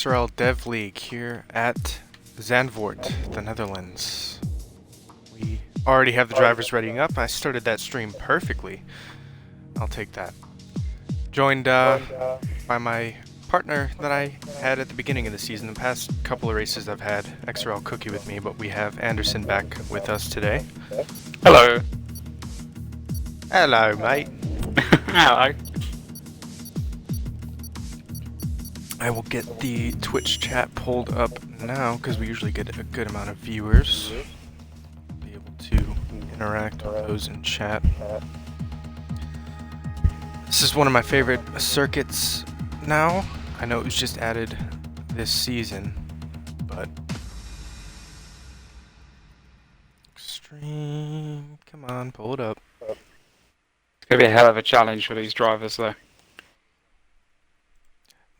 XRL Dev League here at Zandvoort, the Netherlands. We already have the drivers readying up. I started that stream perfectly. I'll take that. Joined by my partner that I had at the beginning of the season. The past couple of races I've had XRL Cookie with me, but we have Anderson back with us today. Hello. Hello, mate. Hello. I will get the Twitch chat pulled up now because we usually get a good amount of viewers. Be able to interact with those in chat. This is one of my favorite circuits now. I know it was just added this season, but extreme. Come on, pull it up. It's gonna be a hell of a challenge for these drivers, though.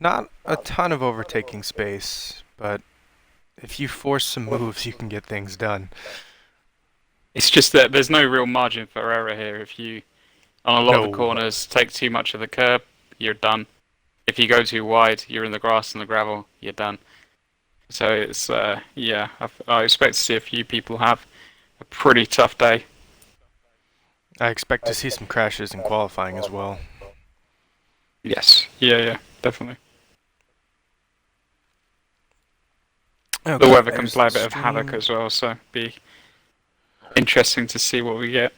Not a ton of overtaking space, but if you force some moves, you can get things done. It's just that there's no real margin for error here. If you, on a lot of the corners, take too much of the curb, you're done. If you go too wide, you're in the grass and the gravel, you're done. So it's, yeah, I expect to see a few people have a pretty tough day. I expect to see some crashes in qualifying as well. Yes, yeah, definitely. Okay, The weather can play a bit of havoc as well, so be interesting to see what we get.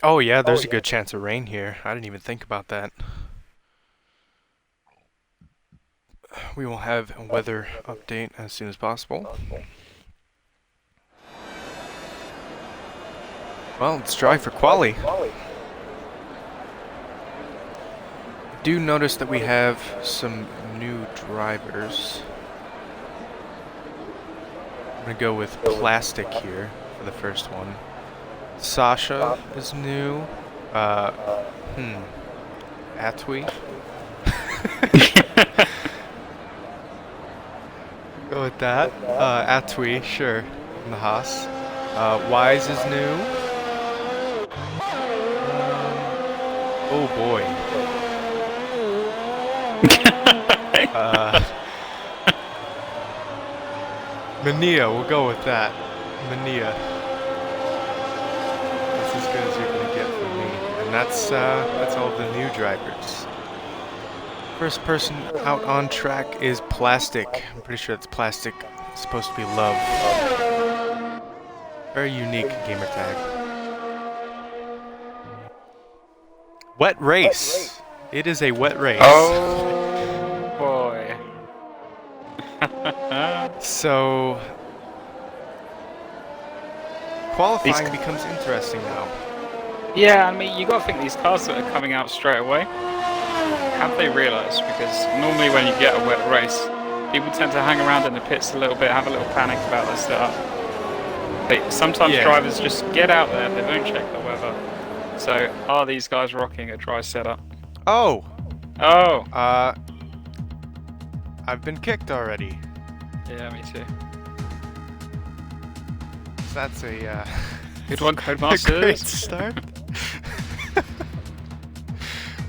Oh yeah, there's a good chance of rain here. I didn't even think about that. We will have a weather update as soon as possible. Well, let's try for quali. I do notice that we have some new drivers. I'm gonna go with Plastic here for the first one. Sasha is new. Atwi. Go with that. Atwi, sure. In the Haas. Wise is new. Oh boy. Mania, we'll go with that. Mania. That's as good as you're gonna get from me. And that's all of the new drivers. First person out on track is Plastic. I'm pretty sure that's Plastic. It's supposed to be love. Very unique gamer tag. Wet race. It is a wet race. Oh boy. So qualifying becomes interesting now. Yeah, I mean, you gotta think these cars that are coming out straight away, have they realised? Because normally when you get a wet race, people tend to hang around in the pits a little bit, have a little panic about their setup. But sometimes drivers just get out there, they don't check the weather. So, are these guys rocking a dry setup? Oh! Oh! I've been kicked already. Yeah, me too. So that's a, good one, Codemasters. A great start.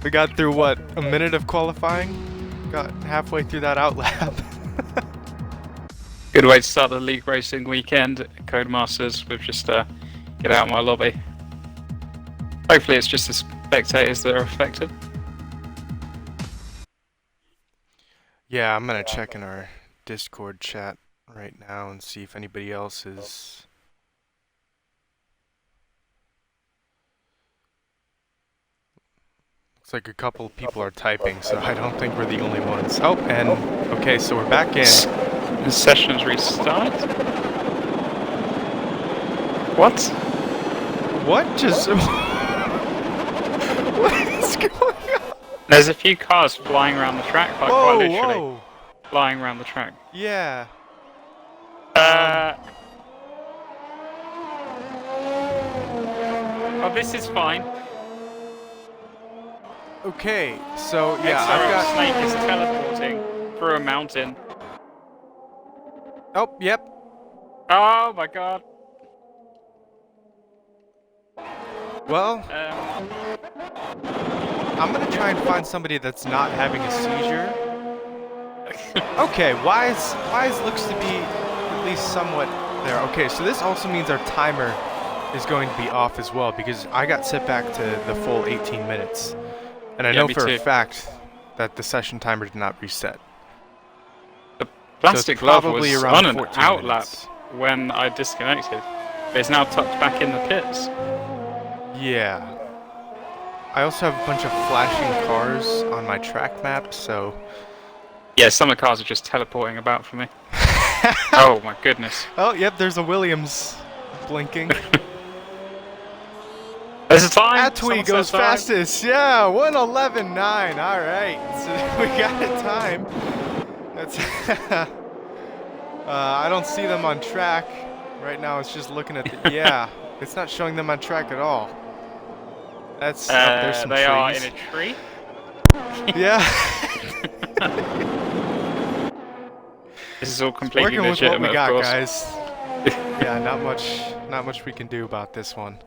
We got through, what, a minute of qualifying? Got halfway through that outlap. Good way to start the league racing weekend, Codemasters, with just get out of my lobby. Hopefully it's just the spectators that are affected. Yeah, I'm gonna check in our Discord chat right now and see if anybody else is... Looks like a couple of people are typing, so I don't think we're the only ones. Oh, and okay, so we're back in. The session's restart? What? What just... What is going on? There's a few cars flying around the track, like quite literally. Flying around the track. Yeah. Oh, this is fine. Okay, so yeah, XRL Snake is teleporting through a mountain. Oh, yep. Oh my god. Well, I'm gonna try and find somebody that's not having a seizure Okay, Wise looks to be at least somewhat there. Okay, so this also means our timer is going to be off as well because I got set back to the full 18 minutes. And I Yeah, know me for a too. fact that the session timer did not reset. The So it's plastic glove probably was around on an 14 outlap minutes. when I disconnected. It's now tucked back in the pits. Yeah. I also have a bunch of flashing cars on my track map, so... Yeah, some of the cars are just teleporting about for me. Oh my goodness. Oh, yep, there's a Williams blinking. There's a time! Atwee Someone goes said time. fastest, yeah, 1:11.9. All right, so we got a time. That's I don't see them on track right now. It's just looking at the yeah. It's not showing them on track at all. That's up there's some They trees. are in a tree. Yeah. This is all completely Working with what we legitimate, got, of course. guys. Yeah, not much we can do about this one.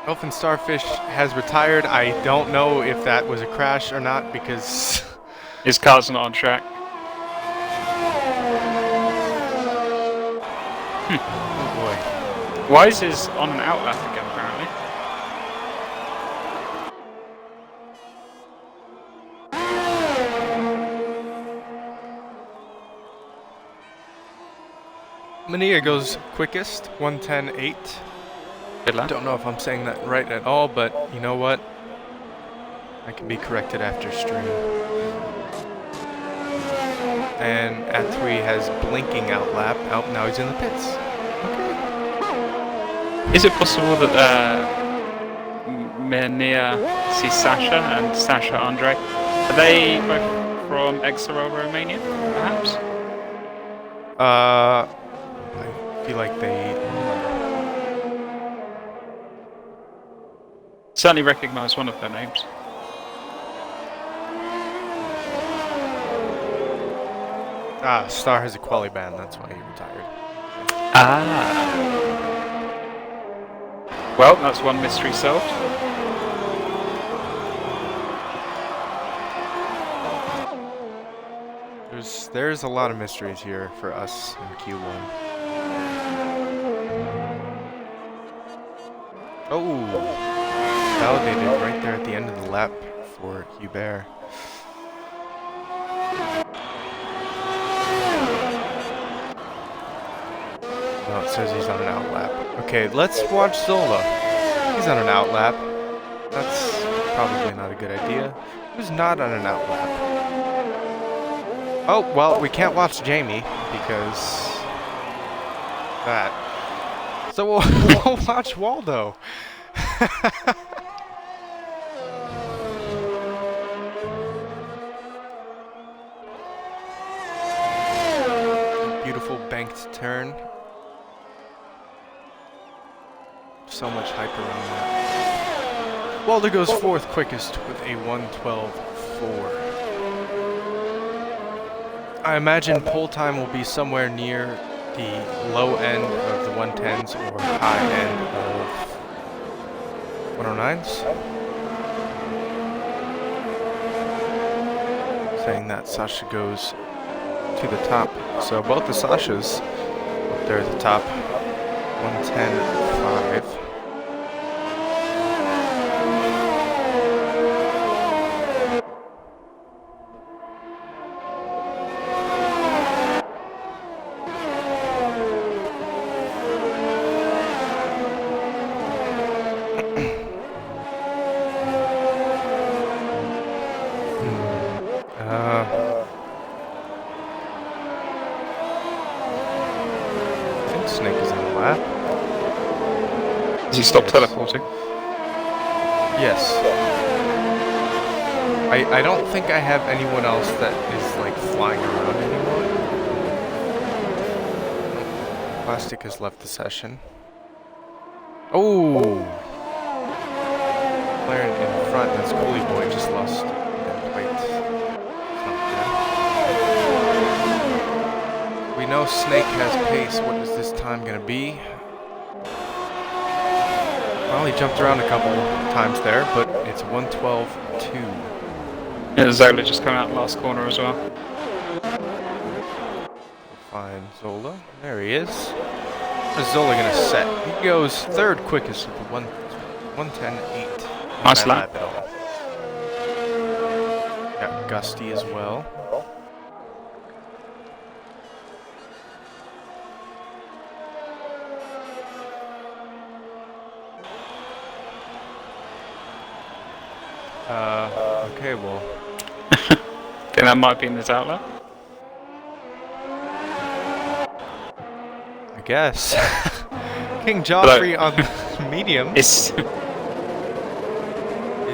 Elfin Starfish has retired. I don't know if that was a crash or not because... His car's not on track. Oh boy. Wise is on an outlap again, apparently. Mania goes quickest, 1:10.8. Good luck. Don't know if I'm saying that right at all, but you know what? I can be corrected after stream. And Atwee has blinking outlap. Oh, now he's in the pits. Okay. Is it possible that Mania sees Sasha and Sasha Andre? Are they both from XRL Romania, perhaps? I feel like they... Certainly recognise one of their names. Ah, Star has a quali ban, that's why he retired. Ah. Well, that's one mystery solved. There's a lot of mysteries here for us in Q1. Oh! Validated right there at the end of the lap for Hubert. No, it says he's on an outlap. Okay, let's watch Zola. He's on an outlap. That's probably not a good idea. Who's not on an outlap? Oh, well, we can't watch Jamie because... that. So we'll watch Waldo. Beautiful banked turn. So much hype around that. Waldo goes fourth quickest with a 1:12.4. I imagine pole time will be somewhere near the low end of the 110s or high end of 109s. Saying that Sasha goes to the top. So both the Sashas up there at the top. 110.5. Snake is on the lap. Does he stop teleporting? Yes. I don't think I have anyone else that is like flying around anymore. Plastic has left the session. Oh! McLaren in front, that's Coolie Boy, just lost that plate. We know Snake has pace. What is this time gonna be? Well, he jumped around a couple times there, but it's 1:12.2. Yeah, Zola just coming out the last corner as well. Find Zola. There he is. What's Zola gonna set? He goes third quickest with the 1:10.8. Nice lap. At all. Got Gusty as well. Okay, well. Think that might be in this outlet. I guess. King Joffrey on medium It's is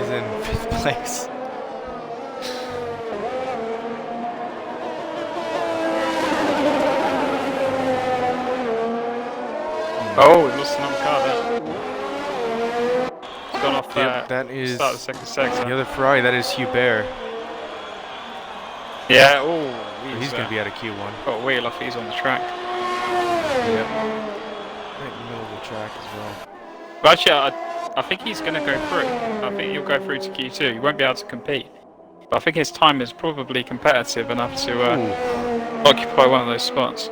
in 5th place. oh, we lost another car there. It's gone off Yep, that is start of the second sector. the other Ferrari. That is Hubert. Yeah, oh, He's going to be out of Q1. got a wheel off, he's on the track. Yep. Right in the middle of the track as well. But actually, I think he's going to go through. I think he'll go through to Q2. He won't be able to compete. But I think his time is probably competitive enough to occupy one of those spots.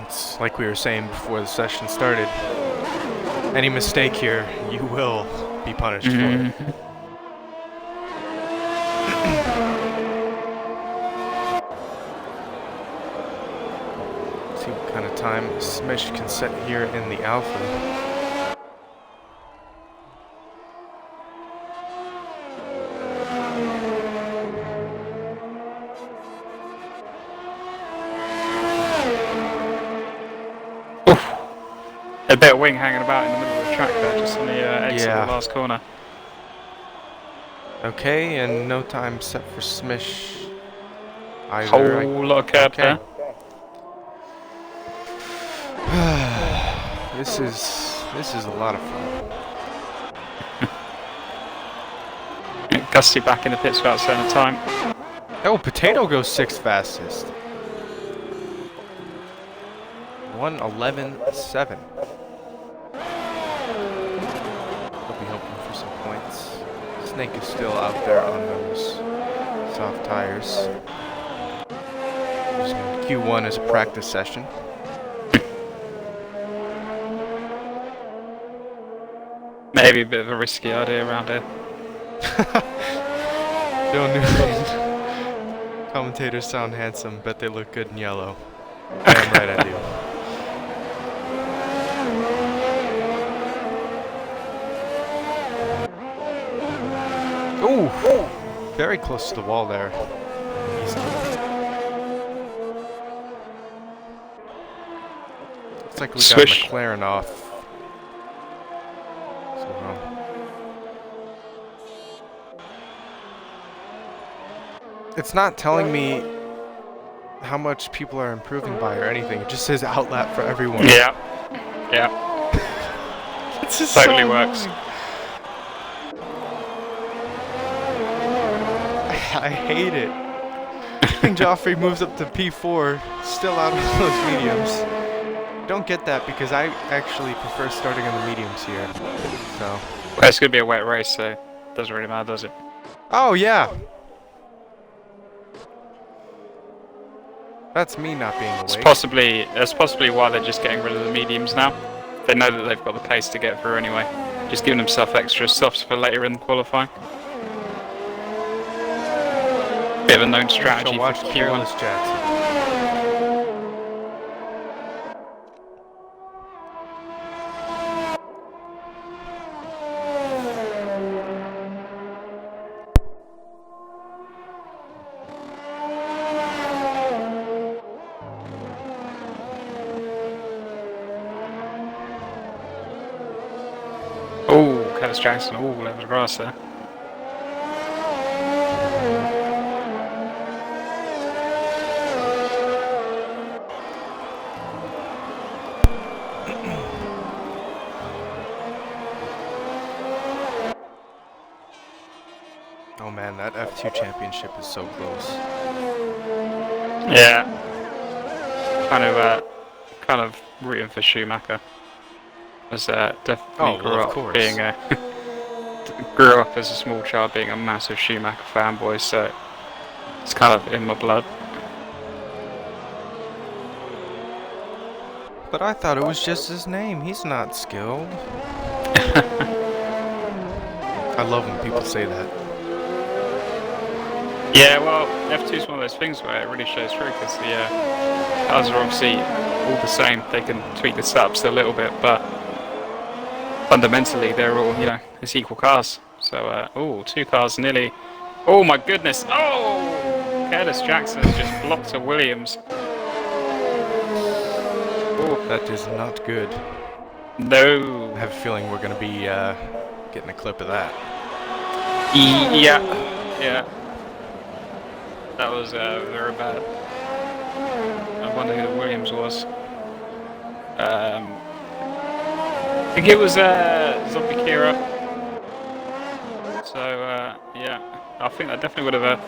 It's like we were saying before the session started. Any mistake here, you will be punished for it. See what kind of time Smish can set here in the Alpha. A bit of wing hanging about in the middle of the track there, just on the exit of the last corner. Okay, and no time set for Smish either. Whole lot of curb there. This is a lot of fun. Gusty back in the pits without setting a time. Oh, Potato goes 6th fastest. 1:11.7. He'll be hoping for some points. Snake is still out there on those soft tires. Q1 is a practice session. Maybe a bit of a risky idea around here. Bill Newman. Commentators sound handsome, bet they look good in yellow. Damn right I do. Ooh! Very close to the wall there. Looks like we got McLaren off. It's not telling me how much people are improving by or anything. It just says outlap for everyone. Yeah. Yeah. It just totally works. I hate it. King Joffrey moves up to P4, still out of those mediums. Don't get that because I actually prefer starting on the mediums here. So. Well, it's going to be a wet race, so it doesn't really matter, does it? Oh, yeah. That's me not being awake. That's possibly why they're just getting rid of the mediums now. They know that they've got the pace to get through anyway. Just giving themselves extra softs for later in qualifying. Bit of a known strategy for Q1. Jackson. Oh, Curtis Jackson all over the grass there. Oh man, that F2 championship is so close. Yeah. Kind of rooting for Schumacher. As definitely grew up being grew up as a small child being a massive Schumacher fanboy, so it's kind of in my blood. But I thought it was just his name. He's not skilled. I love when people say that. Yeah, well, F2 is one of those things where it really shows through because the cars are obviously all the same. They can tweak the setups a little bit, but fundamentally they're all, it's equal cars. So, two cars nearly. Oh my goodness! Oh, Curtis Jackson has just blocked a Williams. Oh, that is not good. No. I have a feeling we're going to be getting a clip of that. Yeah. That was very bad. I wonder who the Williams was. I think it was Zombie Kira. So yeah, I think that definitely would have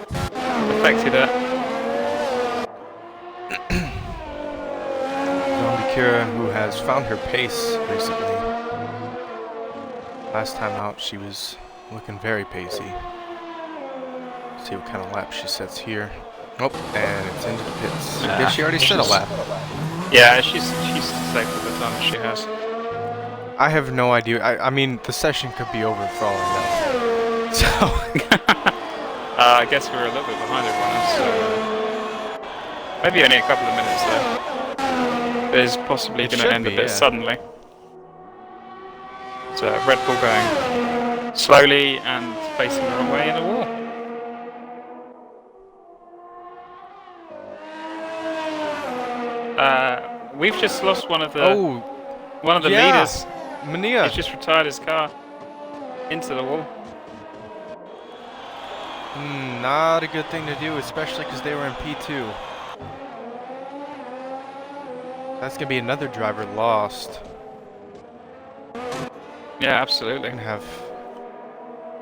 affected her. Zombie Kira, who has found her pace recently. Last time out, she was looking very pacey. See what kind of lap she sets here. Oh, and it's into the pits. I guess she already set a lap. Yeah, she's safe with the time she has. I have no idea. I mean, the session could be over for all I know. So I guess we're a little bit behind everyone else. So maybe only a couple of minutes though. It's possibly going to end a bit suddenly. So Red Bull going slowly and facing the wrong way in a wall. We've just lost one of the leaders. Mania. He's just retired his car into the wall. Not a good thing to do, especially because they were in P2. That's gonna be another driver lost. Yeah, absolutely. Gonna have.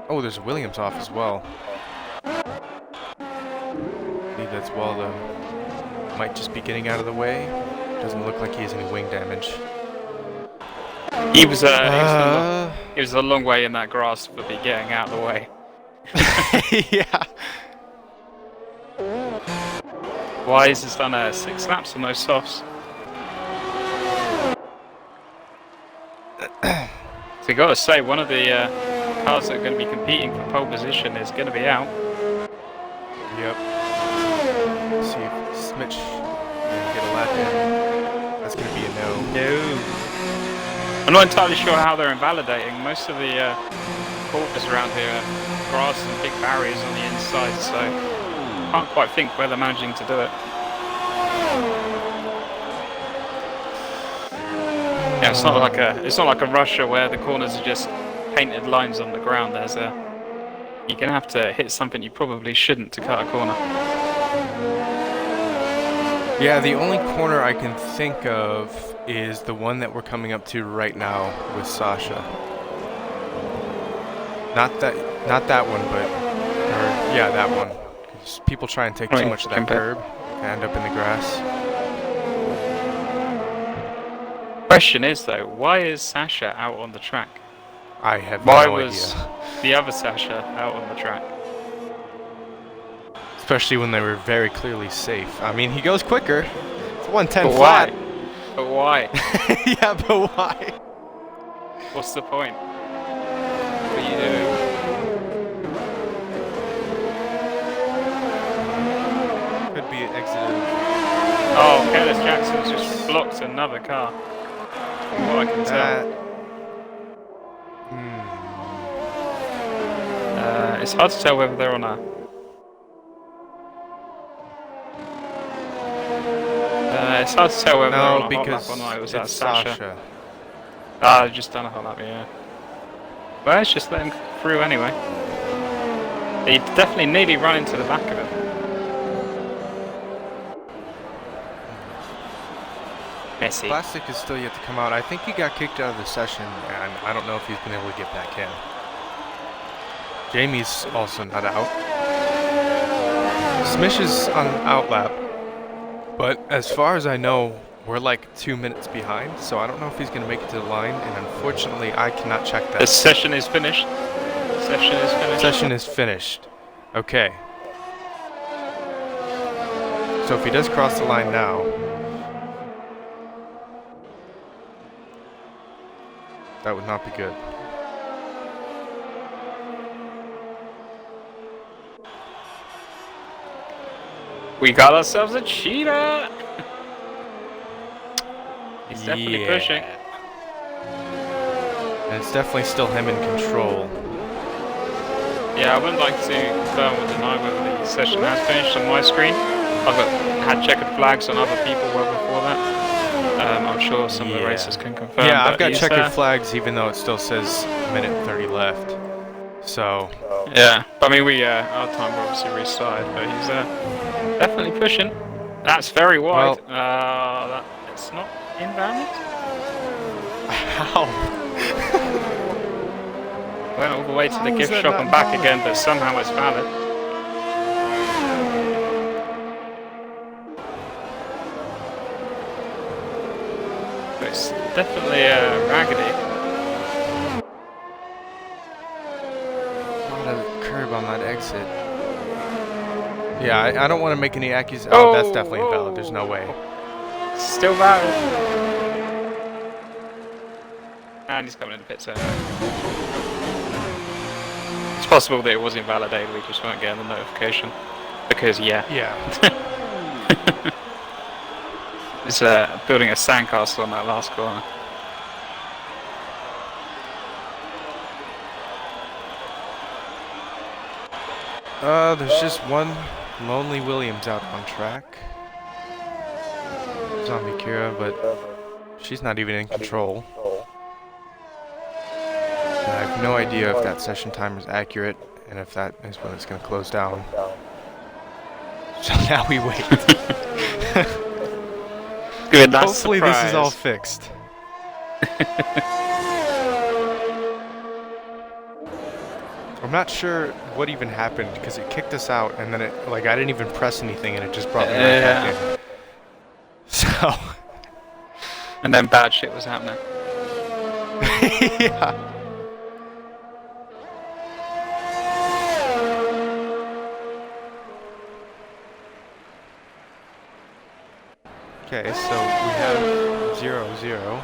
Oh, there's Williams off as well. I believe that's Waldo. Might just be getting out of the way. Doesn't look like he has any wing damage. He was a long way in that grass for be getting out of the way. Yeah. Wise has done 6 laps on those softs. So you gotta say, one of the cars that are going to be competing for pole position is going to be out. Yep. Let's see if Smitch can get a lap in. That's going to be a no. I'm not entirely sure how they're invalidating. Most of the corners around here are grass and big barriers on the inside, so I can't quite think where they're managing to do it. Yeah, it's not like a Russia where the corners are just painted lines on the ground. You're gonna have to hit something you probably shouldn't to cut a corner. Yeah, the only corner I can think of is the one that we're coming up to right now with Sasha. Not that one, but that one. 'Cause people try and take too much of that curb and end up in the grass. Question is though, why is Sasha out on the track? I have no idea. Why was the other Sasha out on the track? Especially when they were very clearly safe. I mean, he goes quicker. It's 110 flat. But why? Yeah, but why? What's the point? What are you doing? Could be exited. Oh, Curtis Jackson's just blocked another car. From what I can tell. It's hard to tell whether they're on a... it's hard to tell whether they're on a hot lap or not. It was that Sasha. I've just done a hot lap, yeah. Well, let's just let him through anyway. He definitely nearly run into the back of it. Messy. Plastic is still yet to come out. I think he got kicked out of the session, and I don't know if he's been able to get back in. Jamie's also not out. Smish is on out lap, but as far as I know, we're like 2 minutes behind, so I don't know if he's going to make it to the line, and unfortunately, I cannot check that. The session is finished. Session is finished. Session is finished. Okay. So if he does cross the line now, that would not be good. We got ourselves a cheater! He's definitely pushing. And it's definitely still him in control. Yeah, I wouldn't like to confirm or deny whether the session has finished on my screen. Had checkered flags on other people well before that. I'm sure some of the racers can confirm. Yeah, I've got checkered flags even though it still says minute 30 left. So... Yeah, I mean, our time obviously restarted, but he's definitely pushing. That's very wide. Well, it's not invalid. How? Went all the way to the gift shop and back again, but somehow it's valid. So it's definitely raggedy. Not a curb on that exit. Yeah, I don't want to make any accusations. Oh, that's definitely invalid. There's no way. Still valid. And he's coming in the pit zone. It's possible that it was invalidated, we just weren't getting the notification. Because, yeah. It's building a sandcastle on that last corner. There's just one Lonely Williams out on track. Zombie Kira, but she's not even in control. And I have no idea if that session timer is accurate and if that is when it's going to close down. So now we wait. Good, that's hopefully this is all fixed. I'm not sure what even happened because it kicked us out and then it, like, I didn't even press anything and it just brought me right back in. So. And then bad shit was happening. Yeah. Okay, so we have 0-0.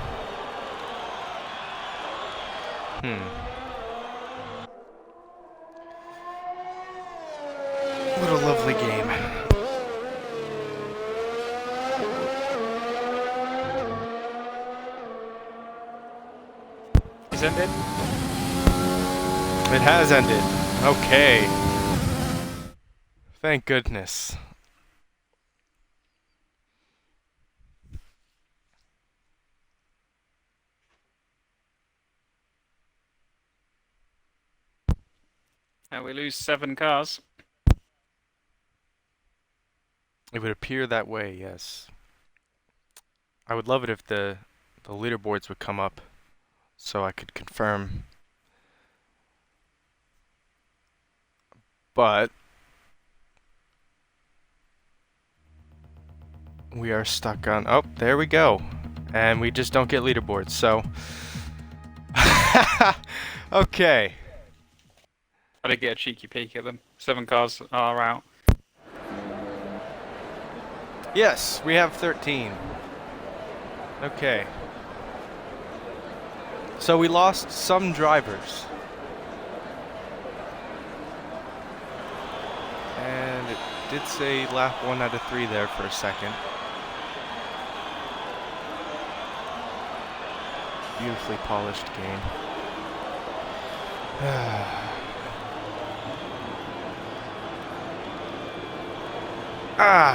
What a lovely game. Is ended? It has ended. Okay. Thank goodness. And we lose 7 cars. It would appear that way, yes. I would love it if the leaderboards would come up so I could confirm. But we are stuck on... Oh, there we go. And we just don't get leaderboards, so... Okay. I did get a cheeky peek at them. 7 cars are out. Yes, we have 13. Okay. So we lost some drivers. And it did say lap 1 out of 3 there for a second. Beautifully polished game.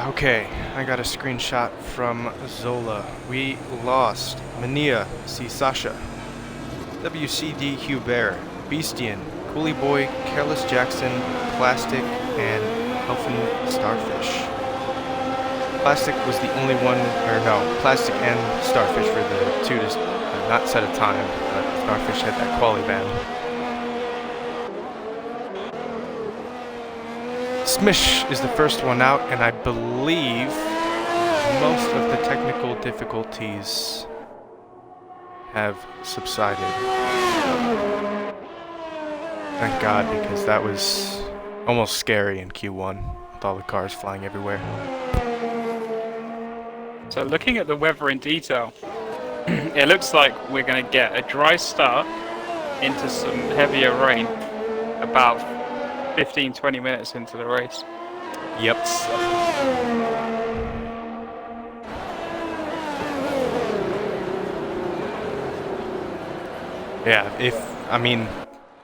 Okay. I got a screenshot from Zola. We lost Mania, C. Sasha, WCD Hubert, Beastian, Coolie Boy, Careless Jackson, Plastic, and Elfin Starfish. Plastic was the only one, or no, Plastic and Starfish were the two to not set a time, but Starfish had that quali ban. Smish is the first one out, and I believe most of the technical difficulties have subsided. Thank God, because that was almost scary in Q1 with all the cars flying everywhere. So looking at the weather in detail, it looks like we're going to get a dry start into some heavier rain about 15-20 minutes into the race. Yep.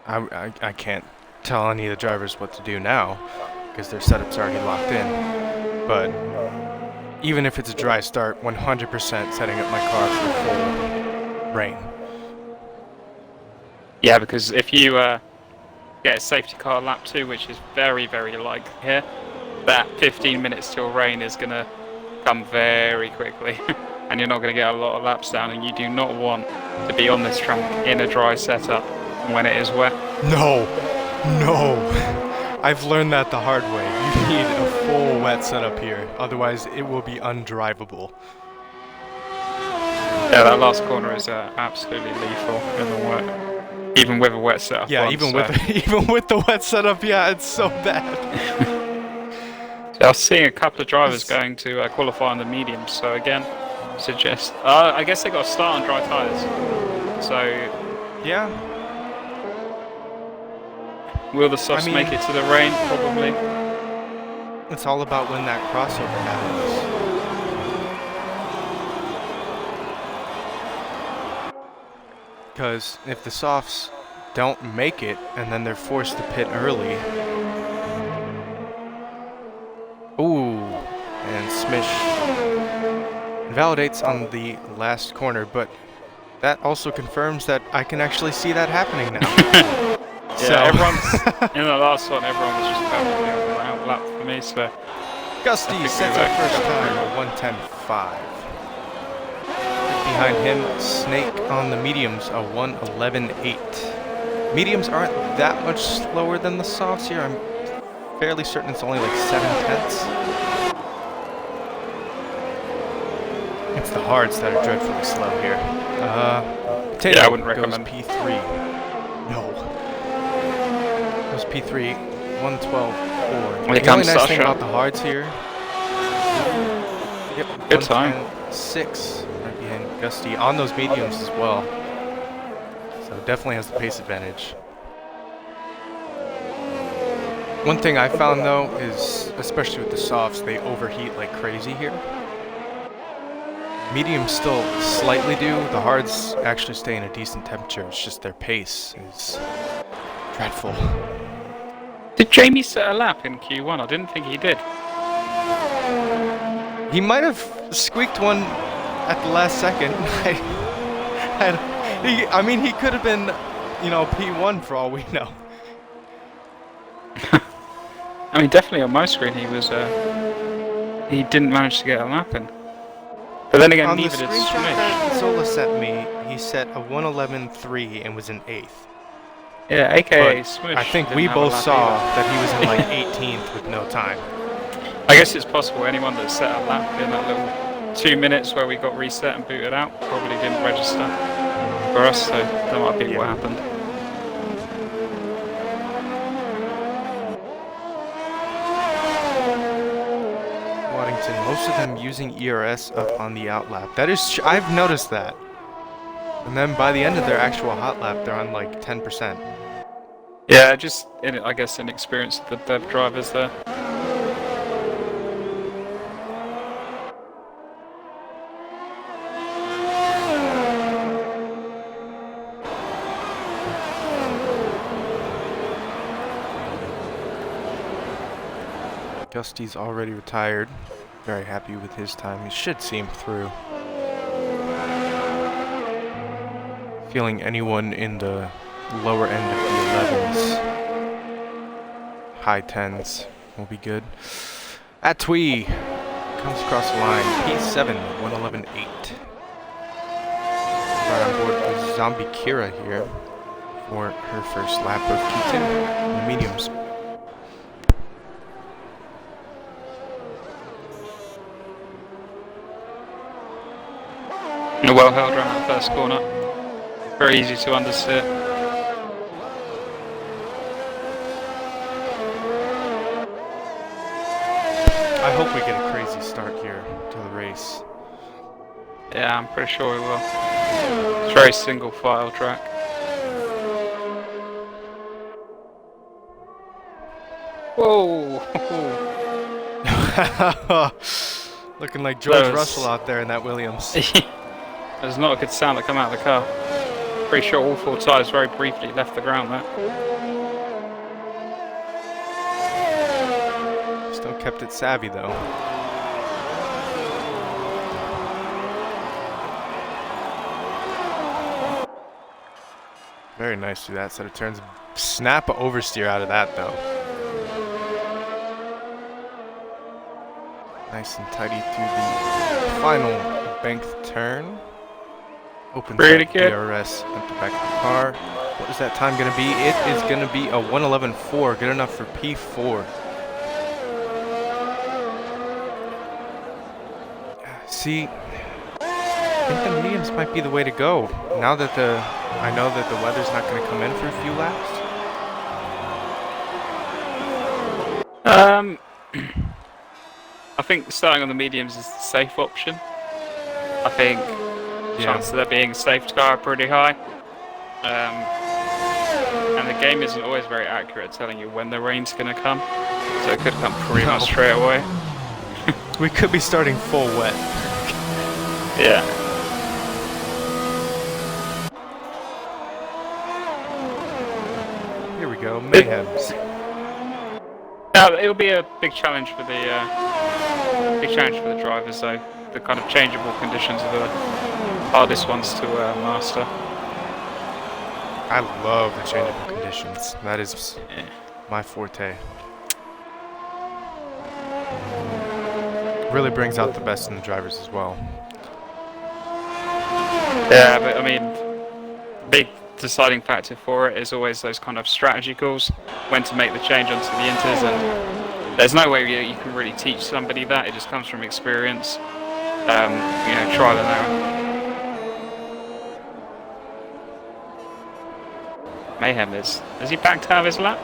I can't tell any of the drivers what to do now because their setup's already locked in. But even if it's a dry start, 100% setting up my car for full rain. Yeah, because if you get a safety car lap 2, which is very, very likely here, that 15 minutes till rain is going to come very quickly. And you're not going to get a lot of laps down, and you do not want to be on this track in a dry setup when it is wet. No! I've learned that the hard way. You need a full wet setup here, otherwise it will be undrivable. Yeah, that last corner is absolutely lethal in the wet, even with a wet setup. Yeah, even with the wet setup, yeah, it's so bad. So I was seeing a couple of drivers going to qualify on the mediums, so again, suggest. I guess they got to start on dry tyres. So yeah. Will the softs make it to the rain? Probably. It's all about when that crossover happens. Because if the softs don't make it and then they're forced to pit early. Ooh, and Smish invalidates on the last corner, but that also confirms that I can actually see that happening now. Yeah, everyone's in the last one. Everyone was just perfectly on the out lap for me. So Gusty sets up first time at 1:10.5. Behind him, Snake on the mediums, a 1:11.8. Mediums aren't that much slower than the softs here. I'm fairly certain it's only like 7/10. It's the hards that are dreadfully slow here. Potato I wouldn't recommend P3. No. Goes P3, 1:12.4. The only nice thing about the hards here. Yep, good time. 1:10.6 right behind Gusty on those mediums as well. So definitely has the pace advantage. One thing I found though is, especially with the softs, they overheat like crazy here. Mediums still slightly do. The hards actually stay in a decent temperature. It's just their pace is dreadful. Did Jamie set a lap in Q1? I didn't think he did. He might have squeaked one at the last second. I mean, he could have been, P1 for all we know. I mean, definitely on my screen he was. He didn't manage to get a lap in. But then again, neither did Smish. That Zola sent me, he set a 1:11.3 and was in 8th. Yeah, aka but Smish. I think we both saw that he was in like 18th with no time. I guess it's possible anyone that set a lap in that little 2 minutes where we got reset and booted out probably didn't register for us, so that might be what happened. Most of them using ERS up on the out lap. That is, I've noticed that. And then by the end of their actual hot lap, they're on like 10%. Yeah, just, I guess, inexperience of the dev drivers there. Gusty's already retired. Very happy with his time. He should see him through. Feeling anyone in the lower end of the 11s, high 10s will be good. Atwee comes across the line. P7, 1:11.8. Right on board with Zombie Kira here for her first lap of Q2 in the mediums. Well held around that first corner. Very easy to understeer. I hope we get a crazy start here to the race. Yeah, I'm pretty sure we will. It's a very single file track. Whoa! Looking like George That was- Russell out there in that Williams. There's not a good sound that come out of the car. Pretty sure all 4 tyres very briefly left the ground there. Still kept it savvy though. Very nice to that set of turns. Snap a oversteer out of that though. Nice and tidy through the final banked turn. Opens Pretty up good. DRS at the back of the car. What is that time going to be? It is going to be a 1:11.4, good enough for P4. See, I think the mediums might be the way to go. Now that I know that the weather's not going to come in for a few laps. I think starting on the mediums is the safe option. I think chances of there being a safety car are pretty high. And the game isn't always very accurate at telling you when the rain's going to come. So it could come pretty much straight away. We could be starting full wet. Yeah. Here we go, mayhems. Now it'll be a big challenge for the drivers, though. The kind of changeable conditions are the hardest ones to master. I love the changeable conditions. That is my forte. Really brings out the best in the drivers as well. Yeah, but I mean, big deciding factor for it is always those kind of strategy calls, when to make the change onto the inters, and there's no way you can really teach somebody that. It just comes from experience, trial and error. Mayhem is he backed out of his lap?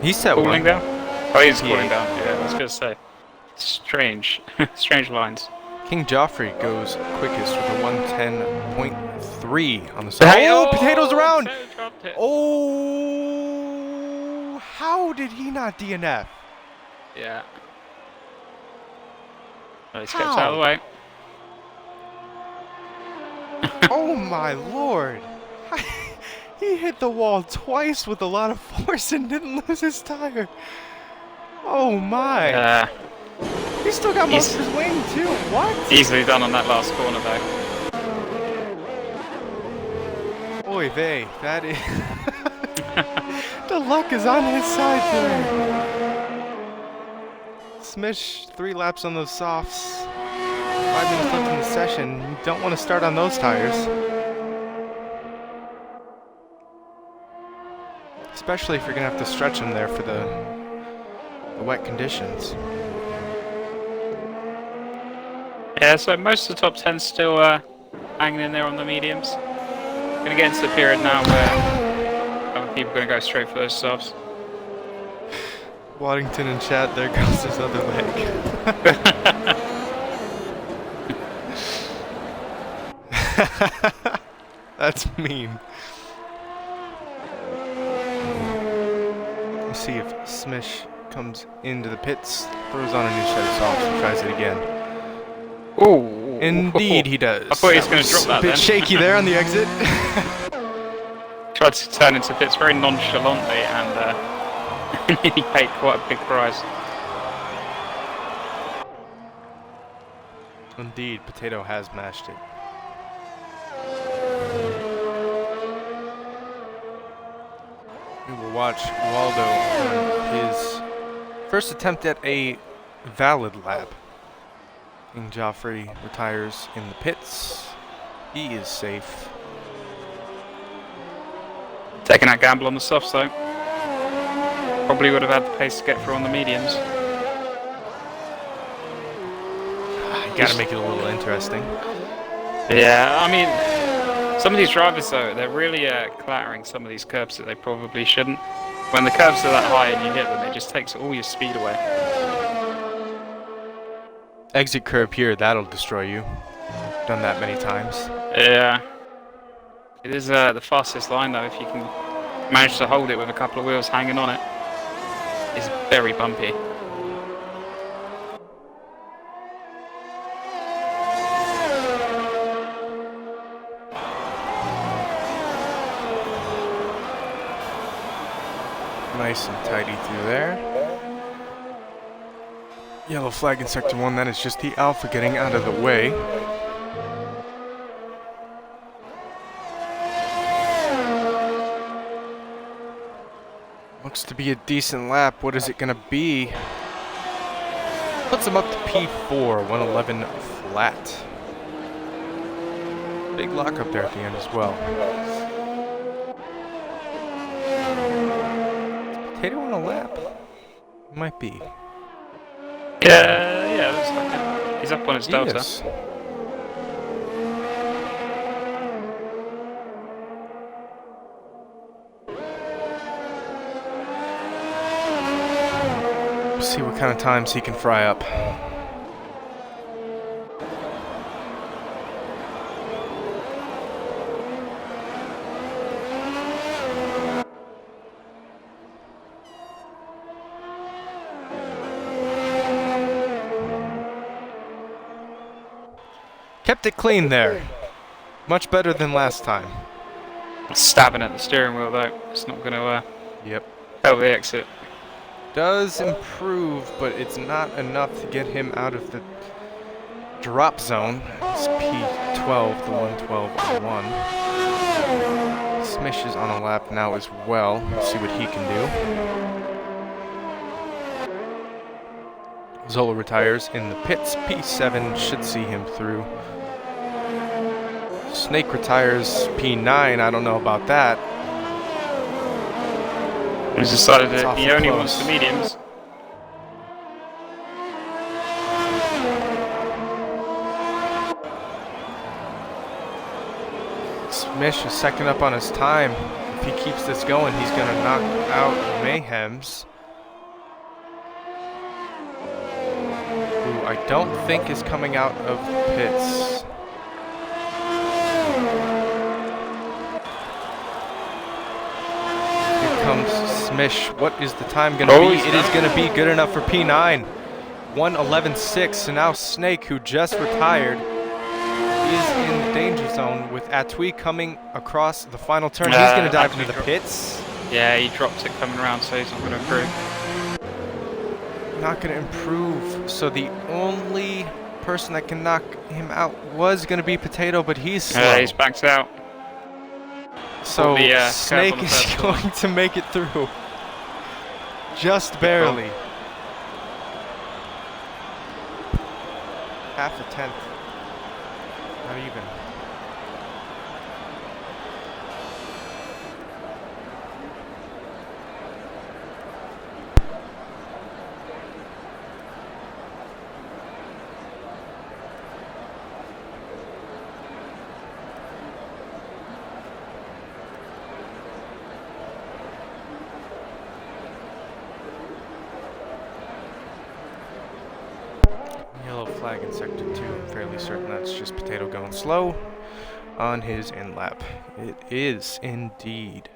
He set Cooling one. down? Oh, he's Yeah. cooling down. Yeah, I was gonna say. Strange, strange lines. King Joffrey goes quickest with a 110.3 on the side. Hey, Oh, potatoes around! Potato dropped it. Oh, how did he not DNF? Yeah. Oh, he's kept out of the way. Oh my lord! He hit the wall twice with a lot of force and didn't lose his tire. Oh my! He still got most of his wing too. What? Easily done on that last corner though. Oy vey, that is. The luck is on his side today. Smish 3 laps on those softs. 5 minutes left in the session. You don't want to start on those tires. Especially if you're going to have to stretch them there for the wet conditions. Yeah, so most of the top 10 still hanging in there on the mediums. Gonna get into the period now where other people are gonna go straight for those subs. Waddington and Chad, there goes his other leg. That's mean. Let's see if Smish comes into the pits, throws on a new set of softs, and tries it again. Ooh. Indeed, he does. I thought he was going to drop that a bit then. shaky there on the exit. Tried to turn into pits very nonchalantly and he paid quite a big price. Indeed, Potato has mashed it. We will watch Waldo on his first attempt at a valid lap. King Joffrey retires in the pits. He is safe. Taking that gamble on the softs though. Probably would have had the pace to get through on the mediums. You gotta make it a little interesting. Yeah, I mean, some of these drivers though, they're really clattering some of these curbs that they probably shouldn't. When the curves are that high and you hit them, it just takes all your speed away. Exit curb here, that'll destroy you. Done that many times. Yeah. It is the fastest line though, if you can manage to hold it with a couple of wheels hanging on it. It's very bumpy. Nice and tidy through there. Yellow flag in sector 1, that is just the Alpha getting out of the way. Looks to be a decent lap. What is it going to be? Puts him up to P4, 111 flat. Big lock up there at the end as well. Potato on a lap? Might be. Yeah, looks like it. He's up on his delta. Is. See what kind of times he can fry up. Kept it clean there. Much better than last time. Stabbing at the steering wheel though. It's not going to Yep. help the exit. Does improve, but it's not enough to get him out of the drop zone. It's P12, the 112.1. Smish is on a lap now as well. Let's see what he can do. Zola retires in the pits. P7 should see him through. Snake retires P9. I don't know about that. He's decided that he only wants the mediums. Smish is second up on his time. If he keeps this going, he's going to knock out Mayhems, who I don't think is coming out of the pits. Comes Smish. What is the time going to be? It is going to be good enough for P9. 1:11.6. So now Snake, who just retired, is in the danger zone with Atui coming across the final turn. He's going to dive into the pits. Yeah, he dropped it coming around, so he's not going to improve. Not going to improve. So the only person that can knock him out was going to be Potato, but he's slow. Yeah, he's backed out. So Snake is going to make it through. Just barely. Half a tenth. Not even. Yellow flag in sector 2. I'm fairly certain that's just Potato going slow on his in lap. It is indeed.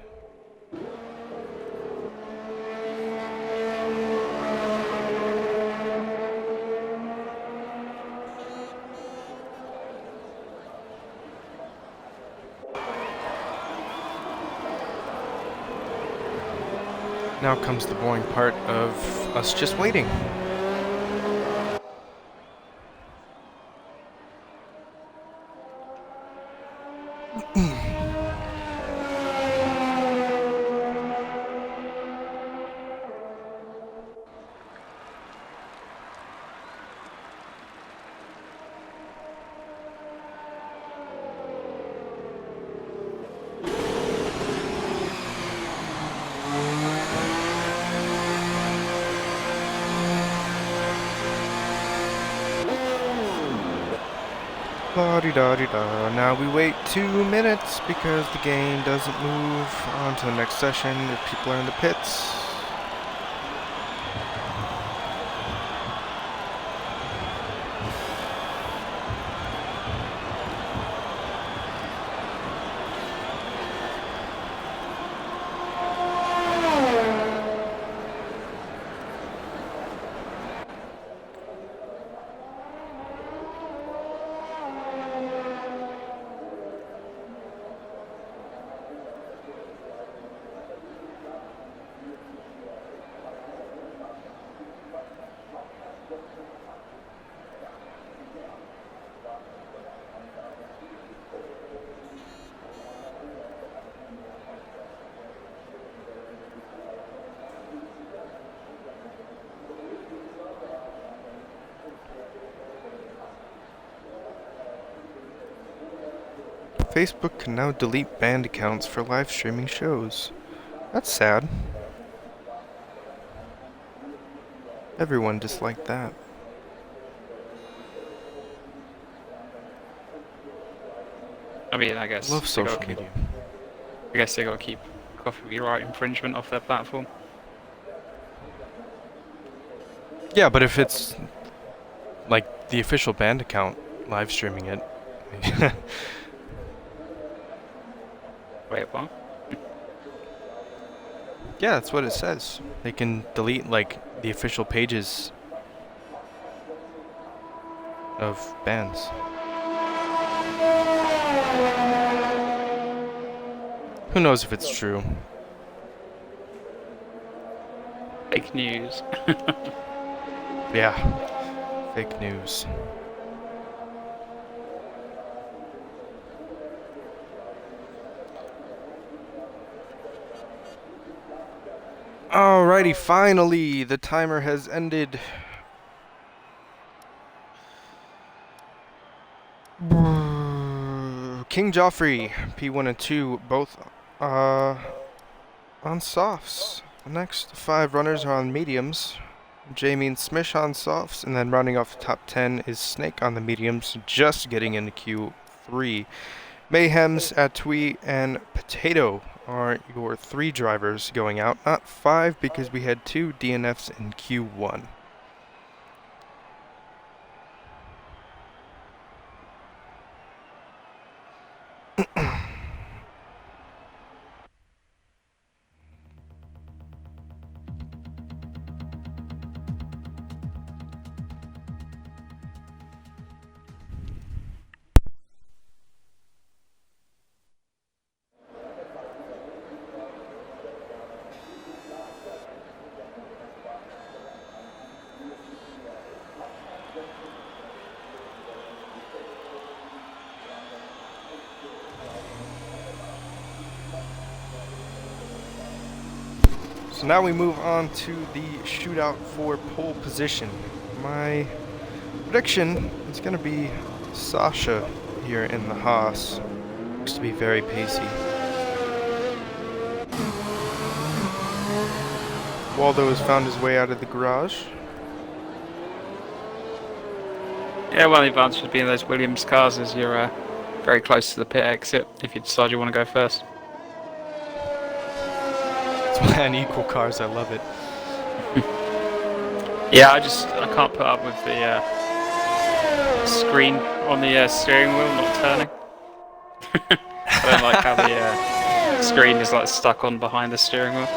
Now comes the boring part of us just waiting. La-di-da-di-da. Now we wait 2 minutes because the game doesn't move on to the next session if people are in the pits. Facebook can now delete banned accounts for live streaming shows. That's sad. Everyone disliked that. I mean, I guess. Love they social gotta keep- media. I guess they gotta keep copyright infringement off their platform. Yeah, but if it's like the official band account live streaming it. Wait, what? Yeah, that's what it says. They can delete like the official pages of bands. Who knows if it's true? Fake news. Yeah. Fake news. Alrighty, finally, the timer has ended. King Joffrey, P1 and 2, both on softs. The next 5 runners are on mediums. Jamie and Smish on softs, and then rounding off the top 10 is Snake on the mediums, just getting into Q3. Mayhems, Atui, and Potato are your 3 drivers going out, not 5 because we had 2 DNFs in Q1. So now we move on to the shootout for pole position. My prediction is going to be Sasha here in the Haas. Looks to be very pacey. Waldo has found his way out of the garage. Yeah, well, the advantage of being those Williams cars is you're very close to the pit exit if you decide you want to go first. And equal cars, I love it. Yeah, I can't put up with the screen on the steering wheel not turning. I don't like how the screen is like stuck on behind the steering wheel.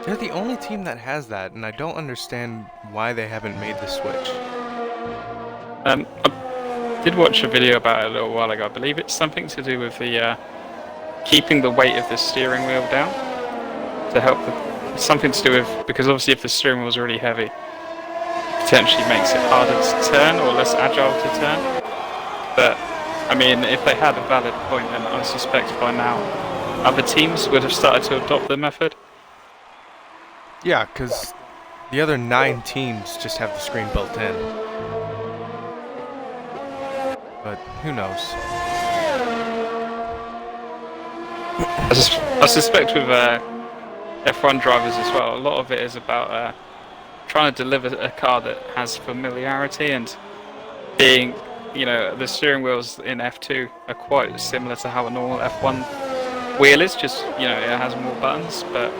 They're the only team that has that, and I don't understand why they haven't made the switch. I did watch a video about it a little while ago. I believe it's something to do with the keeping the weight of the steering wheel down to help something to do with, because obviously if the steering wheel is really heavy, it potentially makes it harder to turn or less agile to turn. But I mean, if they had a valid point, then I suspect by now other teams would have started to adopt the method. Yeah, because the other 9 teams just have the screen built in. But who knows? I suspect with F1 drivers as well, a lot of it is about trying to deliver a car that has familiarity and being you know, the steering wheels in F2 are quite similar to how a normal F1 wheel is. Just, you know, it has more buttons, but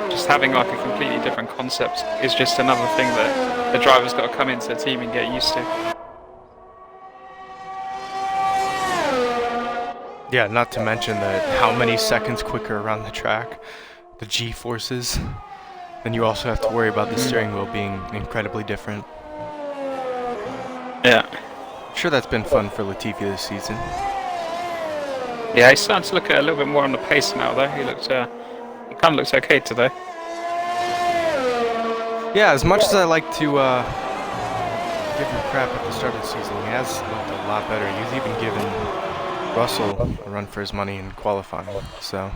just having like a completely different concept is just another thing that the driver's got to come into the team and get used to. Yeah, not to mention that how many seconds quicker around the track, the G-forces. Then you also have to worry about the steering wheel being incredibly different. Yeah. I'm sure that's been fun for Latifi this season. Yeah, he's starting to look a little bit more on the pace now, though. He kind of looks okay today. Yeah, as much as I like to give him crap at the start of the season, he has looked a lot better. He's even given Russell a run for his money in qualifying, so.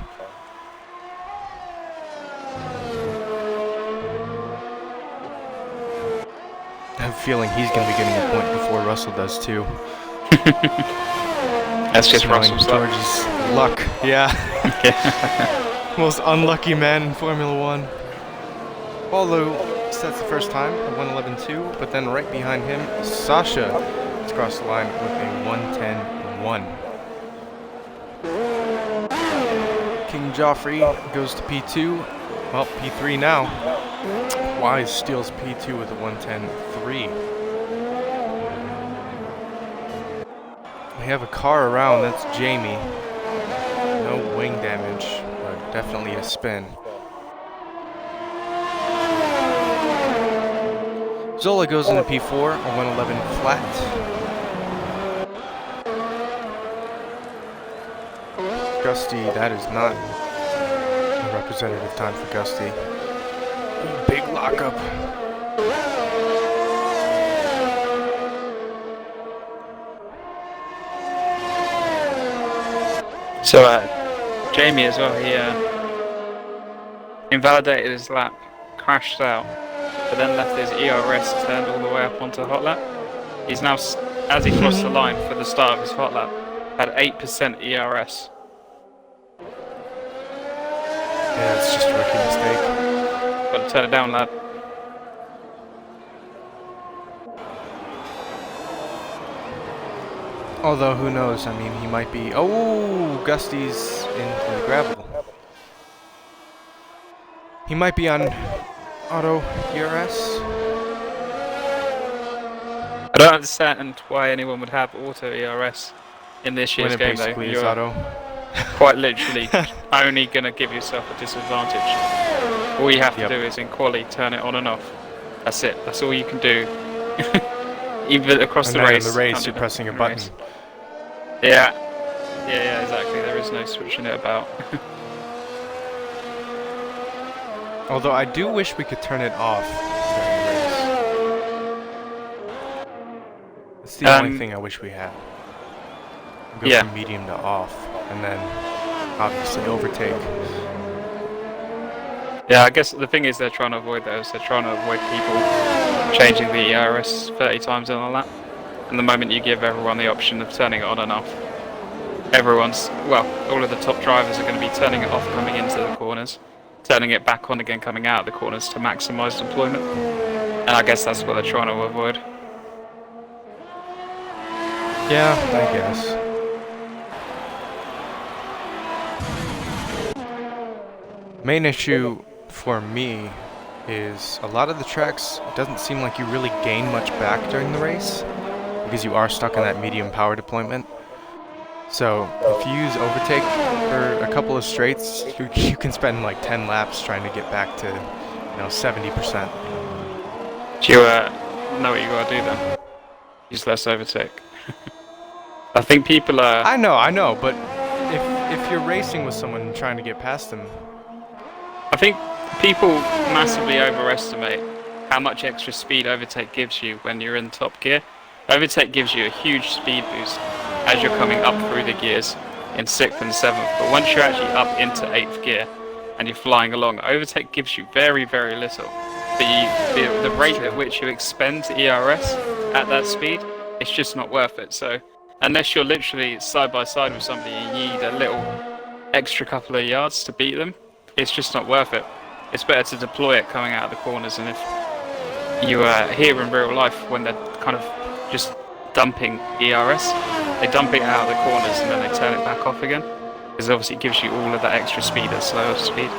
I have a feeling he's going to be getting a point before Russell does too. That's just Russell's George's luck. Yeah. Most unlucky man in Formula One. Although that's the first time, a 111.2, but then right behind him, Sasha has crossed the line with a 110.1. King Joffrey goes to P2. Well, P3 now. Wise steals P2 with a 110.3. We have a car around, that's Jamie. No wing damage, but definitely a spin. Zola goes into P4, a 111 flat. Gusty, that is not a representative time for Gusty. Big lockup. So, Jamie as well, he invalidated his lap, crashed out, but then left his ERS turned all the way up onto hot lap. He's now, as he crossed the line for the start of his hot lap, had 8% ERS. Yeah, it's just a rookie mistake. Gotta turn it down, lad. Although, who knows? I mean, he might be... Oh, Gusty's into the gravel. He might be on auto ERS. I don't understand why anyone would have auto ERS in this year's game, though. Basically is auto. Quite literally only going to give yourself a disadvantage. All you have to do is in quali turn it on and off. That's it. That's all you can do. Even across the race. In the race, you're pressing a button. Yeah. Yeah, exactly. There is no switching it about. Although I do wish we could turn it off during the race. It's the only thing I wish we had. Go from medium to off, and then obviously overtake. Yeah, I guess the thing is they're trying to avoid those. They're trying to avoid people changing the ERS 30 times in a lap. And the moment you give everyone the option of turning it on and off, all of the top drivers are going to be turning it off coming into the corners, turning it back on again coming out of the corners to maximise deployment. And I guess that's what they're trying to avoid. Yeah, I guess. Main issue for me is a lot of the tracks, it doesn't seem like you really gain much back during the race because you are stuck in that medium power deployment. So if you use overtake for a couple of straights, you can spend like 10 laps trying to get back to 70%. Do you know what you gotta do then? Use less overtake. I think people are... I know, but if you're racing with someone trying to get past them... I think people massively overestimate how much extra speed overtake gives you when you're in top gear. Overtake gives you a huge speed boost as you're coming up through the gears in 6th and 7th, but once you're actually up into 8th gear and you're flying along, overtake gives you very, very little. The rate at which you expend ERS at that speed, it's just not worth it. So unless you're literally side by side with somebody and you need a little extra couple of yards to beat them, it's just not worth it. It's better to deploy it coming out of the corners, and if you are here in real life when they're kind of just dumping ERS. They dump it out of the corners and then they turn it back off again. Because obviously it gives you all of that extra speed at slower speed.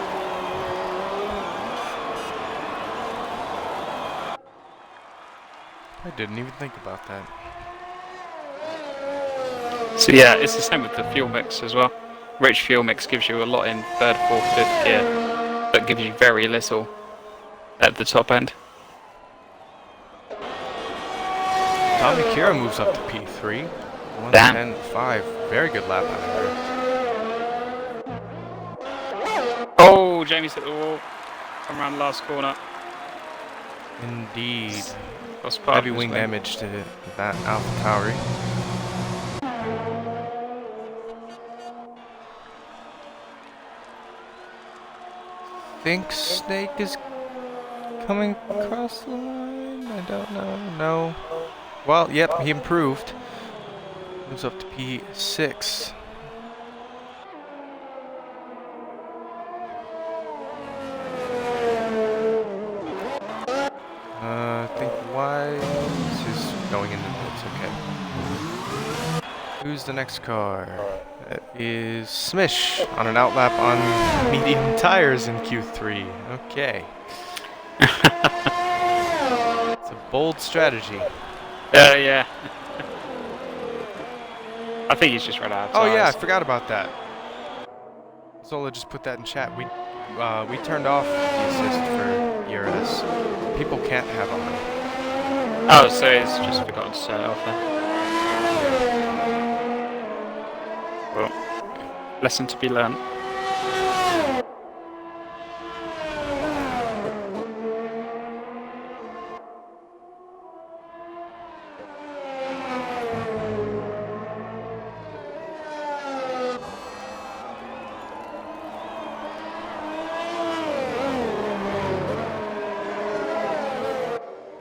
I didn't even think about that. So yeah, it's the same with the fuel mix as well. Rich fuel mix gives you a lot in 3rd, 4th, 5th gear, but gives you very little at the top end. Tommy Kira moves up to P3. 110.5. Very good lap out of her. Oh, Jamie's hit the wall. Come around the last corner. Indeed. Lost part Heavy of his wing damage to that Alpha Tauri. Think Snake is coming across the line? I don't know. No. Well, yep, he improved. Moves up to P6. I think Wise is going into this. Okay. Who's the next car? That is Smish on an outlap on medium tires in Q3. Okay. It's a bold strategy. Yeah. I think he's just run out of Oh tires. yeah, I forgot about that. Zola just put that in chat. We turned off the assist for ERS. People can't have on. Oh, so he's just forgotten to turn it off then. Well, lesson to be learned.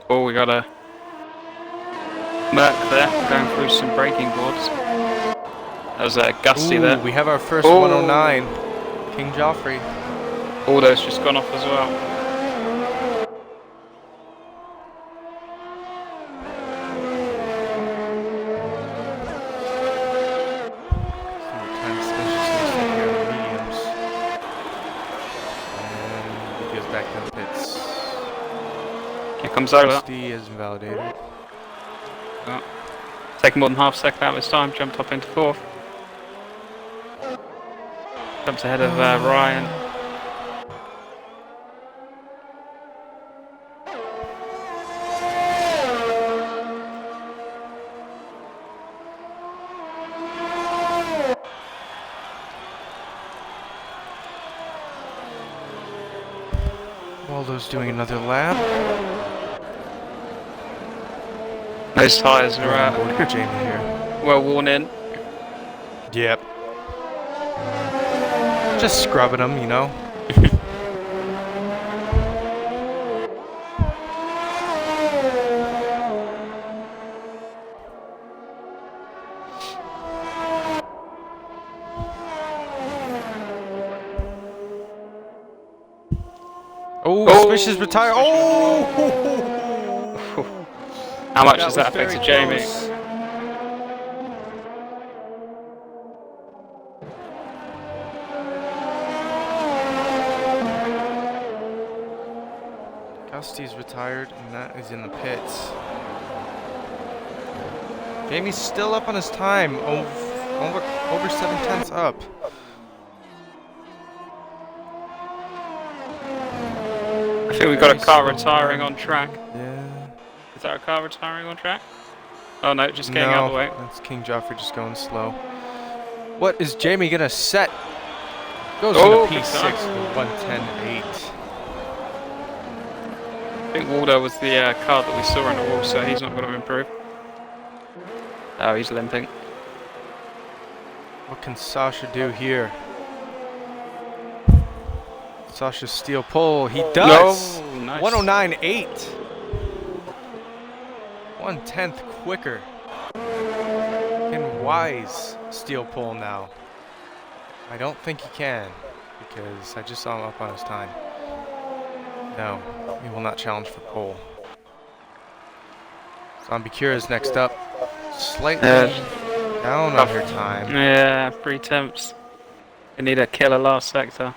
Oh, we got a Merc there, going through some braking boards. That was Gusty there. We have our first 109. King Joffrey. Aldo's just gone off as well. See what time Smish is here on the mediums. And he goes back to the pits. Here comes Ola. Rusty is invalidated. Oh. Taking more than half a second out this time, jumped up into 4th. Jumps ahead of Ryan. Waldo's doing another lap. Those tyres are Jamie here. well worn in. Yep. Just scrubbing them, you know. Oh, Smish is retired. Oh! How much has that affected Jamie? Gusty's retired, and that is in the pits. Jamie's still up on his time, over 7/10 up. I think we've got a car retiring on track. Yeah. Is that a car retiring on track? Oh no, just getting out of the way. That's King Joffrey just going slow. What is Jamie gonna set? Goes into P6 with 110.8. I think Waldo was the car that we saw on the wall, so he's not going to improve. Oh, he's limping. What can Sasha do here? Sasha steel pole. He does! No, nice. 109.8. 1/10 quicker. Can Wise steel pole now? I don't think he can, because I just saw him up on his time. No, he will not challenge for pole. Zombie Cure is next up. slightly Uh, down on her time. Yeah, 3 temps. We need a killer last sector.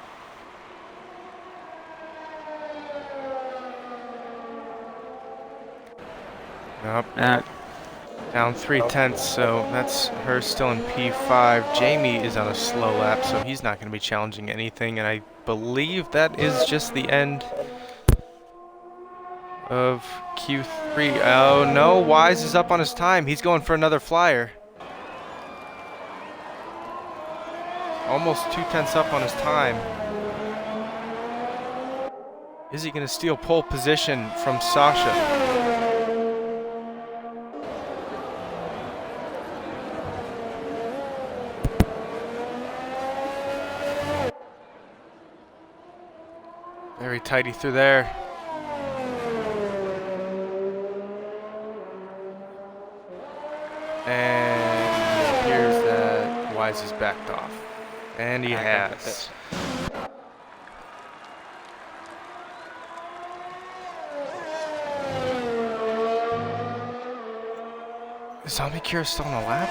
Yep. Down 3/10, so that's her still in P5. Jamie is on a slow lap, so he's not going to be challenging anything, and I believe that is just the end of Q3. Oh no, Wise is up on his time. He's going for another flyer. Almost 2/10 up on his time. Is he going to steal pole position from Sasha? Very tighty through there. And it appears that Wise has backed off. And he has. Is Zombie Cure still on the lap?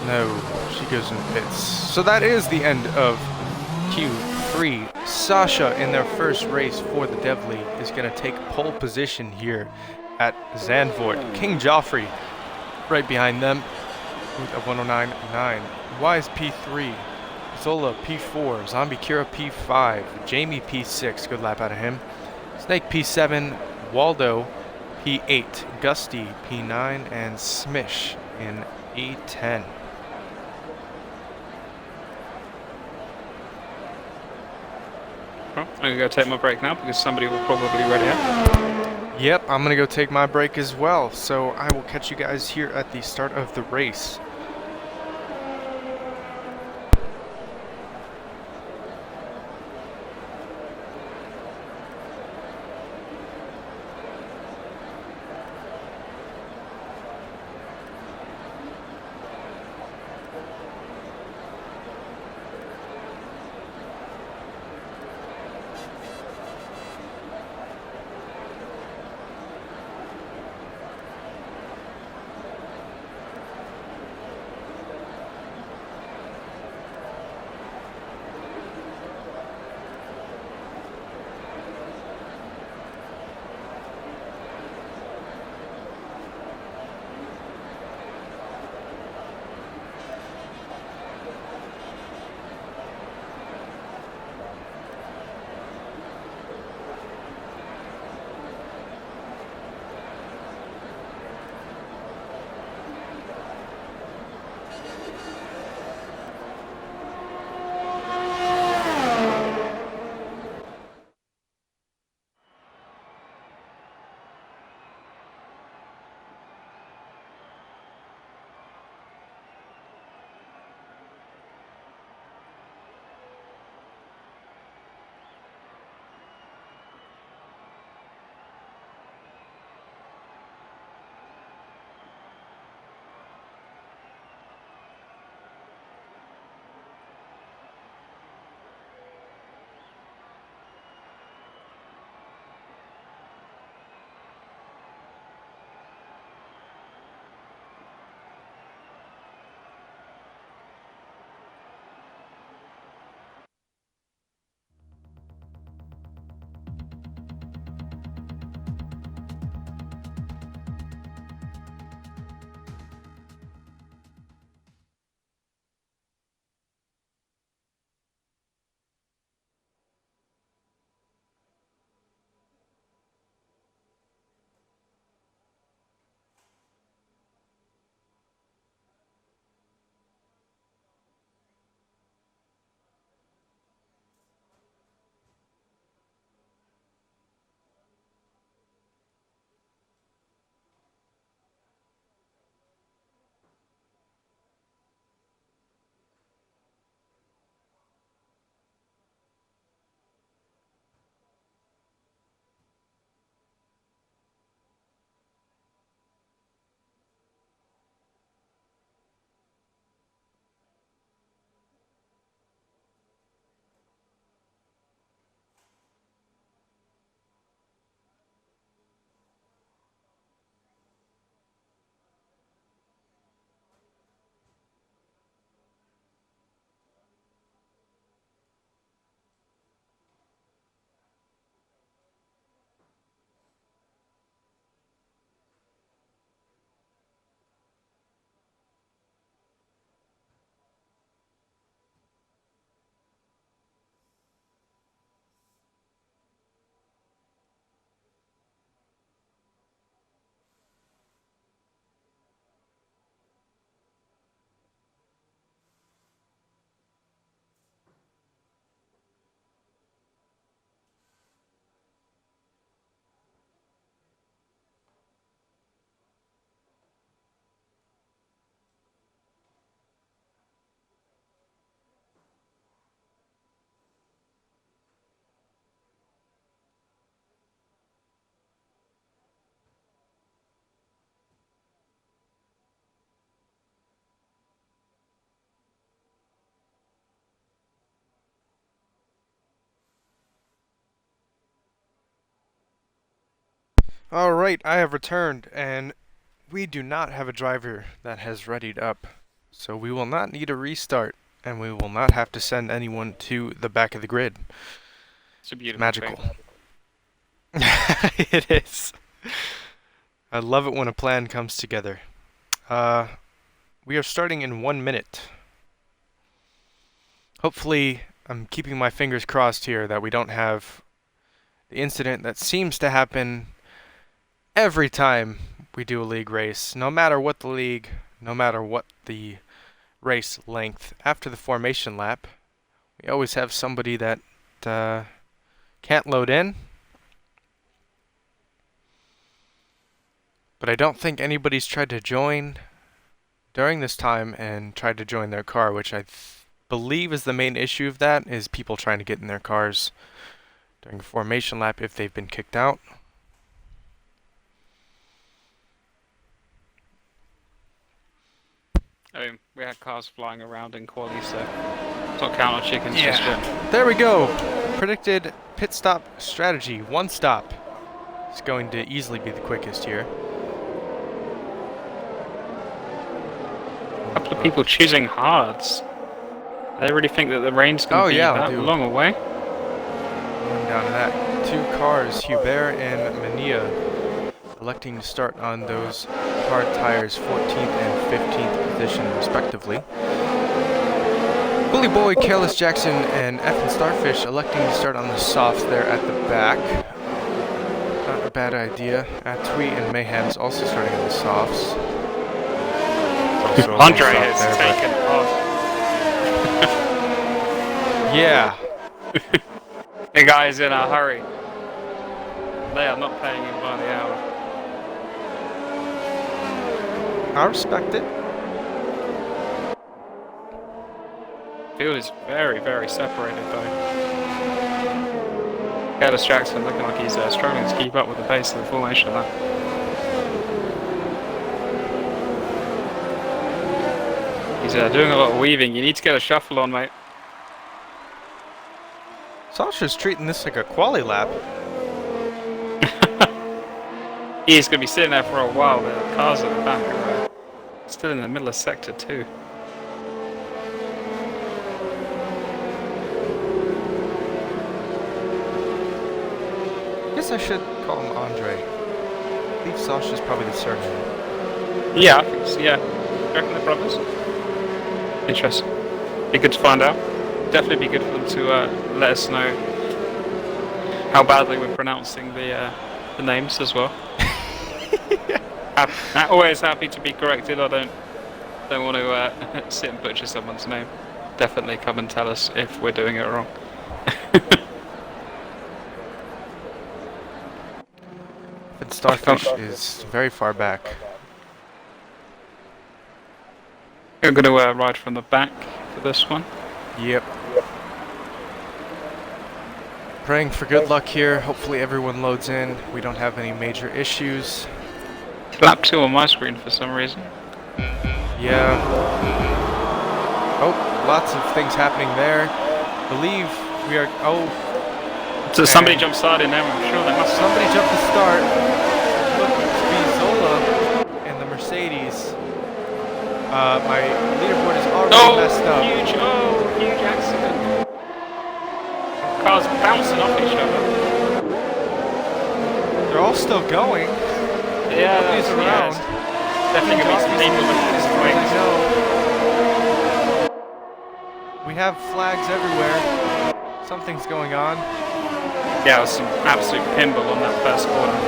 No, she goes in pits. So that is the end of Q3. Sasha, in their first race for the Dev League, is going to take pole position here at Zandvoort. King Joffrey right behind them with a 109.9. Wise P3. Zola P4. Zombie Kira P5. Jamie P6. Good lap out of him. Snake P7. Waldo P8. Gusty P9. And Smish in E10. I'm going to go take my break now because somebody will probably ready up. Yep, I'm going to go take my break as well. So I will catch you guys here at the start of the race. Alright, I have returned, and we do not have a driver that has readied up. So we will not need a restart, and we will not have to send anyone to the back of the grid. It's a beautiful Magical. thing. It is. I love it when a plan comes together. We are starting in 1 minute. Hopefully, I'm keeping my fingers crossed here that we don't have the incident that seems to happen every time we do a league race. No matter what the league, no matter what the race length, after the formation lap, we always have somebody that can't load in. But I don't think anybody's tried to join during this time and tried to join their car, which I believe is the main issue of that, is people trying to get in their cars during a formation lap if they've been kicked out. I mean, we had cars flying around in quali, so it's not count on chickens just yet. There we go. Predicted pit stop strategy. 1 stop. It's going to easily be the quickest here. A couple of people choosing hards. They really think that the rain's going to be that long away. Going down to that. 2 cars, Hubert and Mania, electing to start on those hard tires, 14th and 15th position respectively. Bully Boy, Careless Jackson, and F and Starfish electing to start on the softs there at the back. Not a bad idea. Tweet and Mayhem's also starting on the softs. Andre is taken off. Yeah. The guy's in a hurry. They are not paying him by the hour. I respect it. Field is very, very separated though. Careless Jackson looking like he's struggling to keep up with the pace of the formation lap. He's doing a lot of weaving. You need to get a shuffle on, mate. Sasha's treating this like a quali lap. He's going to be sitting there for a while. The cars at the back are still in the middle of sector 2. I guess I should call him Andre. I believe Sasha's probably the surname. Yeah, I think so, yeah. You reckon they're brothers? Interesting. Be good to find out. Definitely be good for them to let us know how badly we're pronouncing the names as well. Always happy to be corrected. I don't want to sit and butcher someone's name. Definitely come and tell us if we're doing it wrong. But Starfish is very far back. We're going to ride from the back for this one. Yep. Praying for good luck here. Hopefully everyone loads in. We don't have any major issues. Lap 2 on my screen for some reason. Yeah. Oh, lots of things happening there. Believe we are. Oh. So somebody jumped start in there. I'm sure they must. Somebody jumped the start. Look, to be Zola in the Mercedes. My leaderboard is already messed up. Huge accident. Cars bouncing off each other. They're all still going. Yeah, that's around. Definitely gonna be some people looking this way. We have flags everywhere. Something's going on. Yeah, it was some absolute pinball on that first corner.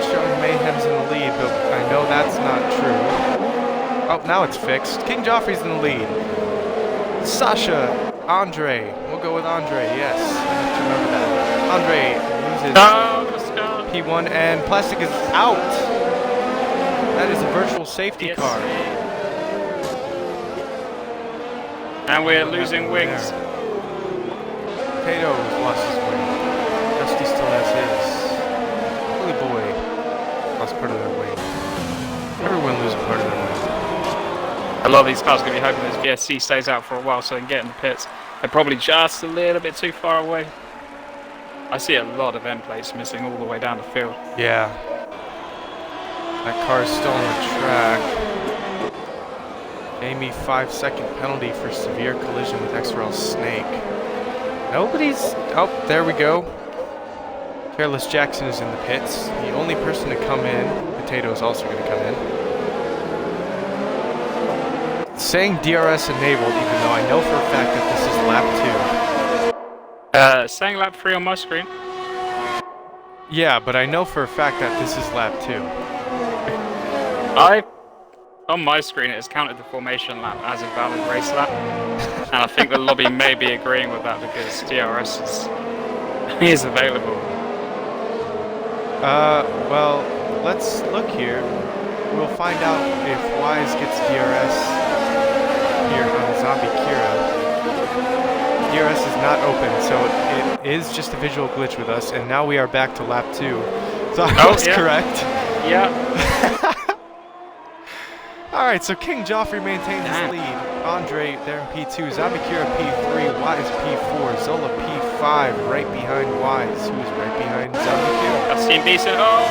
Showing Mayhem's in the lead, but I know that's not true. Oh, now it's fixed. King Joffrey's in the lead. Sasha, Andre. We'll go with Andre, yes. I have to remember that. Andre loses P1 and Plastic is out. That is a virtual safety car. And we're losing wings. Potato lost his wing. Dusty still has his. Bully Boy lost part of their wing. Everyone loses part of their wing. A lot of these cars are going to be hoping this VSC stays out for a while so they can get in the pits. They're probably just a little bit too far away. I see a lot of end plates missing all the way down the field. Yeah. That car is still on the track. Amy 5-second penalty for severe collision with XRL Snake. Nobody's... Oh, there we go. Careless Jackson is in the pits. The only person to come in. Potato is also going to come in. It's saying DRS enabled, even though I know for a fact that this is lap 2. Saying lap 3 on my screen. Yeah, but I know for a fact that this is lap 2. On my screen, it has counted the formation lap as a valid race lap, and I think the lobby may be agreeing with that because DRS is available. Well, let's look here. We'll find out if Wise gets DRS here on Zombie Kira. DRS is not open, so it is just a visual glitch with us, and now we are back to lap 2. So I was correct. Yeah. Alright, so King Joffrey maintains his lead. Andre there in P2, Zamikira P3, Wise P4, Zola P5, right behind Wise, who's right behind Zamikira. I've seen decent. Oh,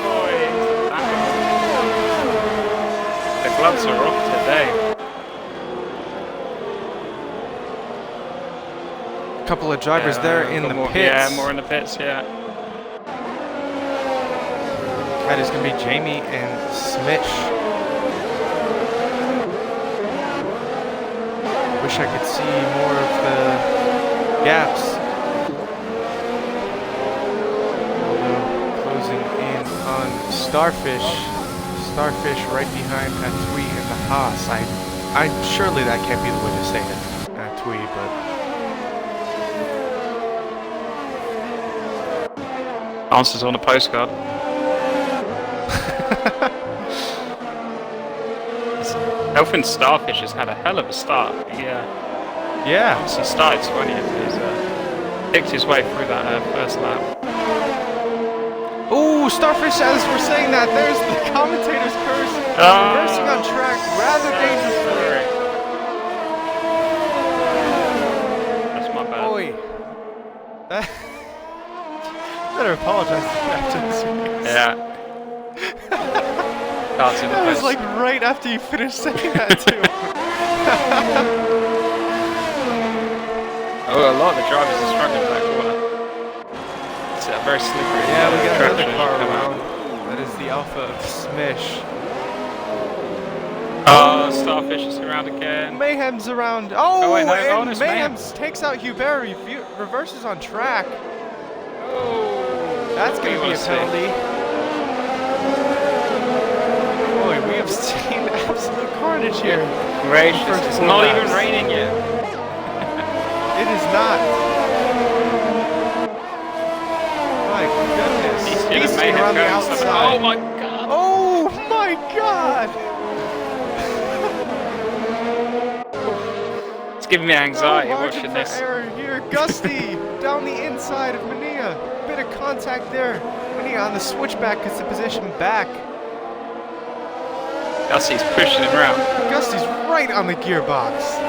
boy. The gloves are off today. A couple of drivers there in the pits. Yeah, more in the pits, yeah. That is going to be Jamie and Smitch. Wish I could see more of the gaps. Although closing in on Starfish. Starfish right behind Atui and the Haas. I surely that can't be the way to say it. Atui, but Answers on a postcard. Elfin Starfish has had a hell of a start. yeah. He started 20th. He's picked his way through that first lap. Ooh, Starfish, as we're saying that, there's the commentator's curse. Reversing on track, rather dangerously. That's my bad. Boy. Better apologize after this race. Yeah. That was like right after you finished saying that too. Oh, a lot of the drivers are struggling in that corner. It's a very slippery. Yeah, we got another traction car as you come around. out. That is the Alpha of Smish. Oh, Starfish is around again. Mayhem's around. Oh, wait, no, and it's Mayhem takes out Hubert. Reverses on track. Oh, that's going to be a penalty. Boy, we have seen absolute carnage here. Gracious, it's not even raining yet. It is not. My goodness. Beasting around the outside. Oh my god. Oh my god. It's giving me anxiety watching this. Error here. Gusty down the inside of Mania. Bit of contact there. Mania on the switchback gets the position back. Gusty's pushing him around. Gusty's right on the gearbox.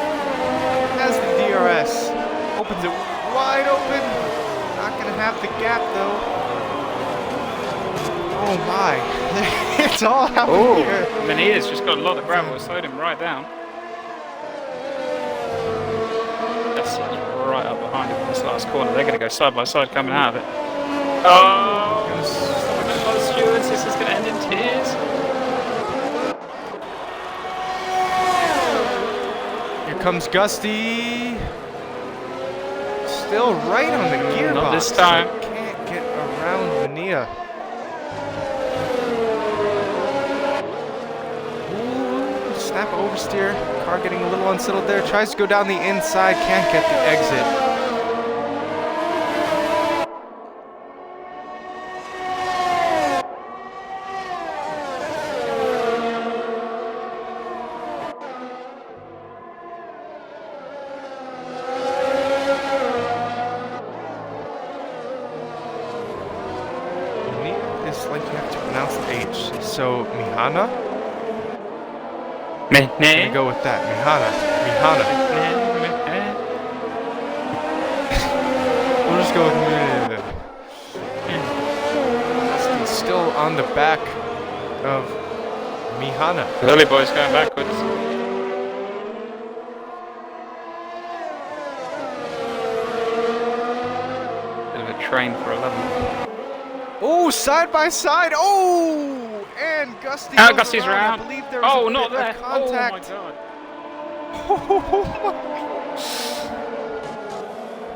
Has the DRS. Opens it wide open. Not going to have the gap though. Oh my. It's all happening here. Mania's just got a lot of gravel. Slowed him right down. Gusty's right up behind him in this last corner. They're going to go side by side coming out of it. Oh! Stewards, this is going to end in tears. Comes Gusty. Still right on the gearbox. Not this time. Can't get around Mania. Ooh, snap oversteer. Car getting a little unsettled there. Tries to go down the inside. Can't get the exit. Like you have to pronounce the H. So Mihana? I'm gonna go with that. Mihana. We'll just go with Mihana. on the back of Mihana. Lily Boy's going backwards. Bit of a train for 11. Oh, side by side. Oh, and Gusty. Oh, goes Gusty's around. I believe there was Oh, a not bit there. of contact. Oh my god.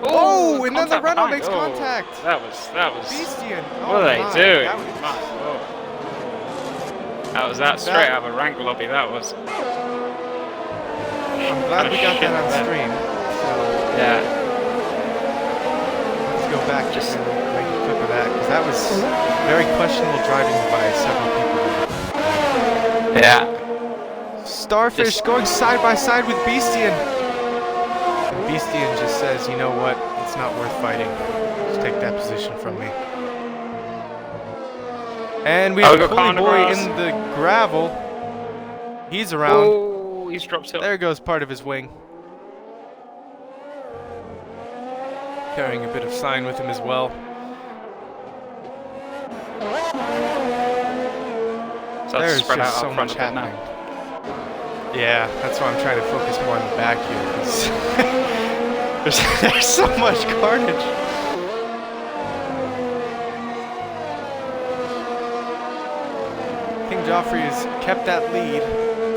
Oh, and then the contact Renault behind. makes Oh, contact. That was. Beastian. What are they doing? That was, My lord. That was that straight out of a rank lobby. That was. I'm glad we got that on stream. So yeah. Let's go back just and make a clip of that because that was very questionable driving by several people. Yeah. Starfish Just going side by side with Beastian. And Beastian just says, you know what? It's not worth fighting. Just take that position from me. And we have Coolie Boy in the gravel. He's around. Oh, he's dropped it. There goes part of his wing. Carrying a bit of sign with him as well. So there's spread just out so much happening. now. Yeah, that's why I'm trying to focus more on the back here. 'Cause there's so much carnage. King Joffrey has kept that lead.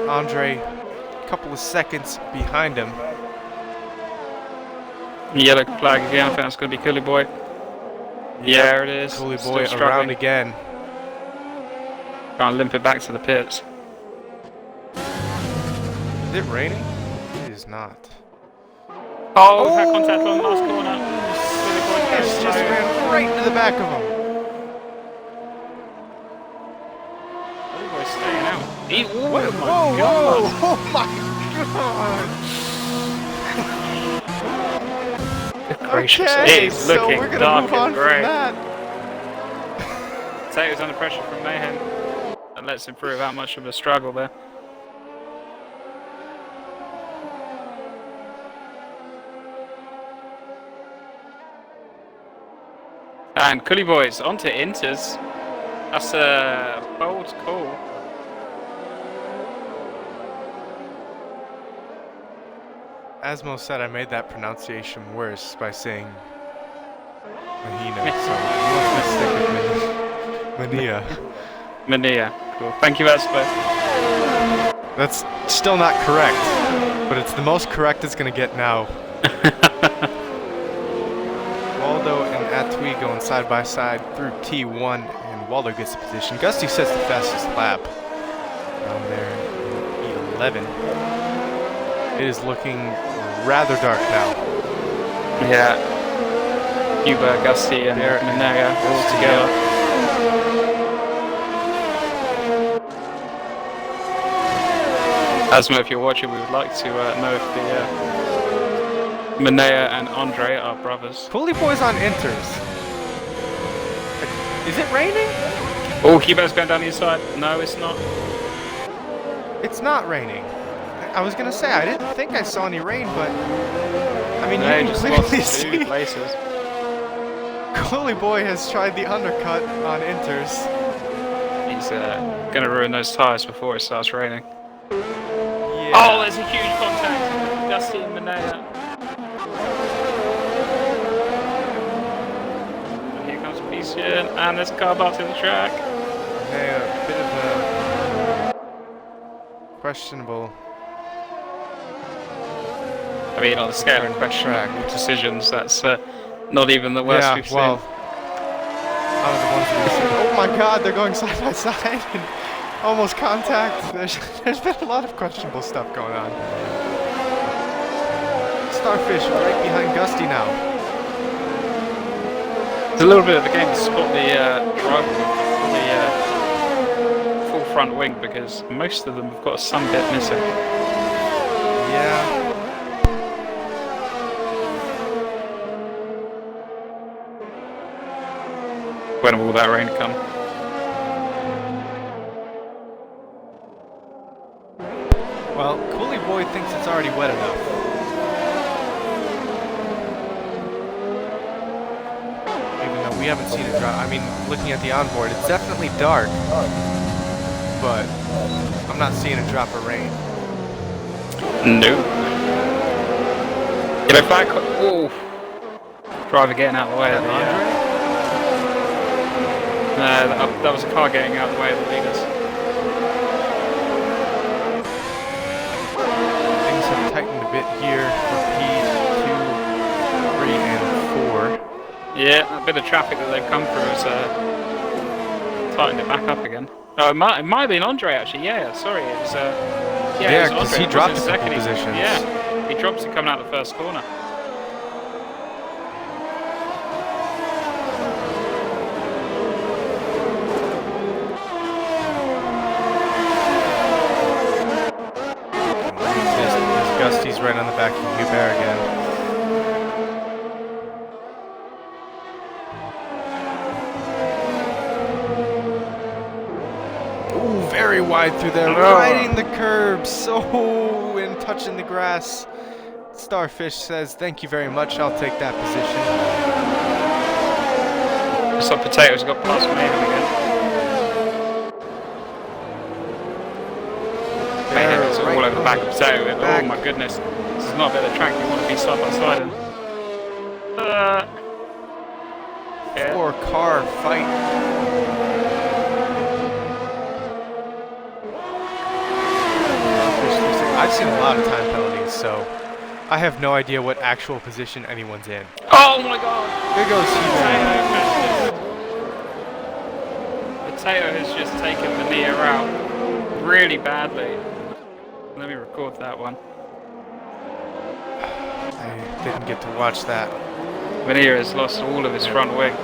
Andre, a couple of seconds behind him. Yellow flag again. I think that's going to be Coolie Boy. Yeah, it is. Coolie Still Boy struggling. around again. Trying to limp it back to the pits. Is it raining? It is not. Oh, we've had contact on the last corner. It's just ran right into the back of him. Coolie Boy's staying out. Whoa! Oh my god! Gracious. Okay, It is so looking we're gonna dark move on and grey. from that. Potatoes under pressure from Mayhem. That lets him through without much of a struggle there. And Coolie Boys onto Inters. That's a bold call. Asmo said I made that pronunciation worse by saying Mahina, so I'm going to stick with Mania. Mania. Cool. Thank you, Aspo. That's still not correct, but it's the most correct it's going to get now. Waldo and Atui going side by side through T1, and Waldo gets the position. Gusty sets the fastest lap down there in E11. It is looking rather dark now. Yeah. Cuba, Gusty, and Manega all together. Asmo, if you're watching, we would like to know if the Manea and Andre are brothers. Coolie Boy's on Inters. Is it raining? Oh, Cuba's going down the inside. No, it's not. It's not raining. I was gonna say I didn't think I saw any rain, but I mean No, you just can lost clearly 2 see. places. Coolie Boy has tried the undercut on Inters. He's going to ruin those tires before it starts raining. Yeah. Oh, there's a huge contact. Gusty and Manea. And here comes Beastian, and there's Carbar to the track. Hey, a bit of a questionable. I mean, on the scale of questionable decisions, that's not even the worst we've well, seen. out of the ones that we've seen. Oh my god, they're going side by side and almost contact. There's been a lot of questionable stuff going on. Starfish right behind Gusty now. It's a little bit of a game to spot the driver with the full front wing, because most of them have got some bit missing. Yeah. When will that rain come? Well, Coolie Boy thinks it's already wet enough. Even though we haven't seen a drop. I mean, looking at the onboard, it's definitely dark, but I'm not seeing a drop of rain. No. Get it back. Oh. Driver getting out of the way of the. That was a car getting out of the way of the leaders. Things have tightened a bit here for P2, 3, and 4. Yeah, a bit of traffic that they've come through has tightened it back up again. Oh, it might have been Andre actually. Yeah, sorry, it was. Yeah, it was because Andre. he dropped a second. couple positions. Yeah, he drops it coming out the first corner. Gusty's right on the back of Hubert again. Ooh, very wide through there, riding the curb, so and touching the grass. Starfish says, "Thank you very much. I'll take that position." So Potatoes got past Mayhem again. Mayhem is all over the back of Potato. Oh my goodness, this is not a bit of track you want to be side by side in. Yeah. 4-car fight. I've seen a lot of time penalties, so I have no idea what actual position anyone's in. Oh my god! Here goes Potato has just taken Mania out really badly. Let me record that one. I didn't get to watch that. Mania has lost all of his front wing.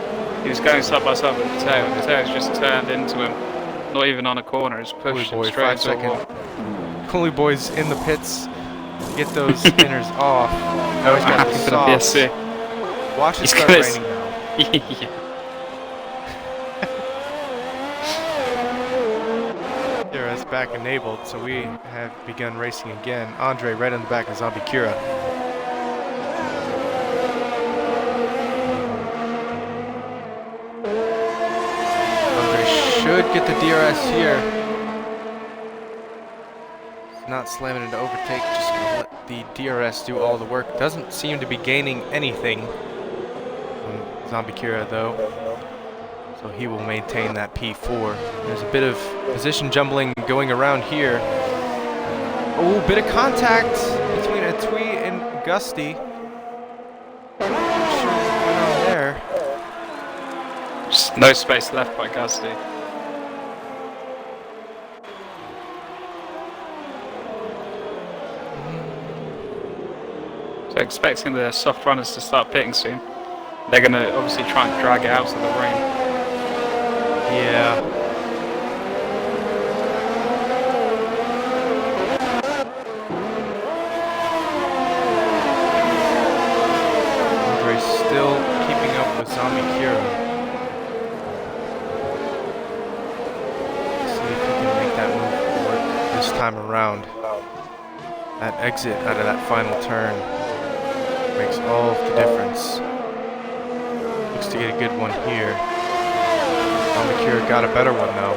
He was going side by side with Potato. Potato's just turned into him. Not even on a corner, he's pushed him straight into a wall. Coolie Boy's in the pits. Get those spinners off. Now he's got the softs. Watch it start raining now. Yeah. Kira's back enabled, so we have begun racing again. Andre right on the back of Zombie Kira. Andre should get the DRS here. Not slamming into overtake, just gonna let the DRS do all the work. Doesn't seem to be gaining anything from Zombie Kira though, so he will maintain that P4. There's a bit of position jumbling going around here. Oh, bit of contact between Atui and Gusty. Not sure what's going on there. Just no space left by Gusty. So expecting the soft runners to start pitting soon. They're going to obviously try and drag it out of the rain. Yeah. Andre's still keeping up with Zombie Kira. See if he can make that move work this time around. That exit out of that final turn makes all of the difference. Looks to get a good one here. Kira got a better one though.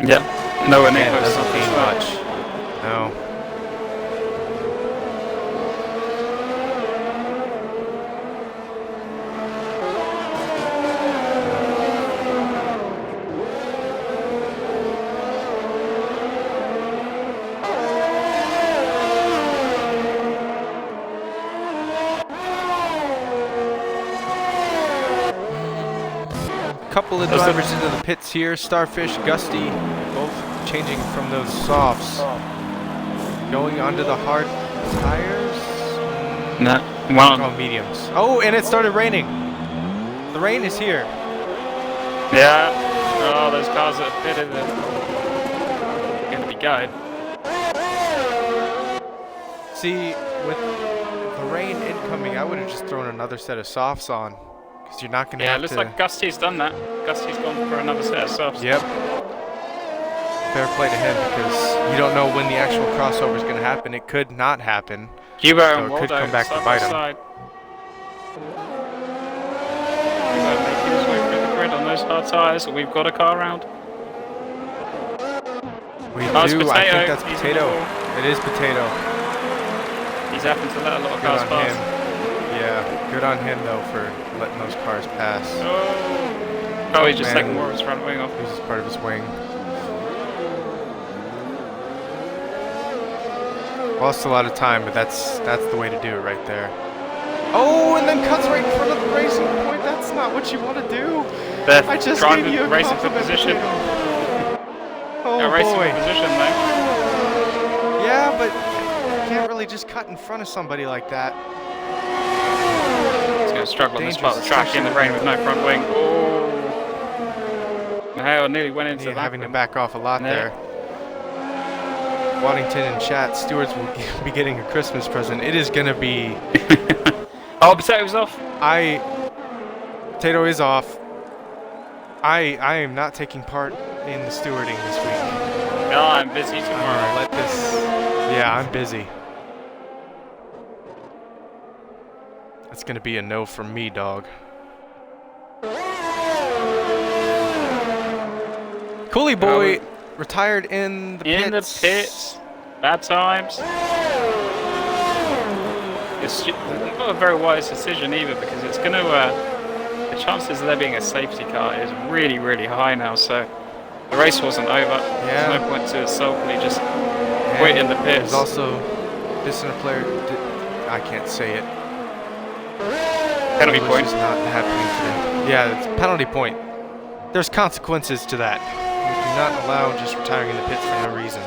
Yep. No one doesn't mean much. No. Couple of drivers into the pits here. Starfish, Gusty, both changing from those softs. Going onto the hard tires. No, one. Oh, mediums. Oh, and it started raining. The rain is here. Yeah. Oh, those cars that have pitted are going to be gutted. See, with the rain incoming, I would have just thrown another set of softs on. Because you're not going to have to... Yeah, it looks like Gusty's done that. Gusty's gone for another set of softs. Yep. Fair play to him, because you don't know when the actual crossover is going to happen. It could not happen. Hugo so and it Waldo could come back to side bite by him. side. car tyres. We've got a car round. We Car's do. I think that's He's Potato. in the wall. It is Potato. He's happened to let a lot of Good cars on pass. him. Yeah, good on him though for letting those cars pass. Oh, he just Man. took more of his front wing off. This is part of his wing. Lost a lot of time, but that's the way to do it right there. Oh, and then cuts right in front of the racing point. That's not what you want to do. They're I just trying gave to you a race for compliment, position. Oh They're racing boy. for position though. Yeah, but you can't really just cut in front of somebody like that. He's going to struggle on this part of the Dangerous, track in the rain with no front wing. Oh! Hell, nearly went into Yeah, that. having to back off a lot Yeah. there. Waddington and chat, stewards will be getting a Christmas present. It is going to be... Oh, Potato's off. Potato is off. I am not taking part in the stewarding this week. No, I'm busy tomorrow. Let this... Yeah, I'm busy. That's going to be a no from me, dog. Coolie boy retired in the pits. In the pits. Bad times. It's not a very wise decision either because it's going to... the chances of there being a safety car is really, really high now, so the race wasn't over. Yeah. There's no point to it sulkily just quit in the pits. There's also listener player... I can't say it. Penalty English point. is not happening today. Yeah, it's penalty point. There's consequences to that. We do not allow just retiring in the pits for no reason.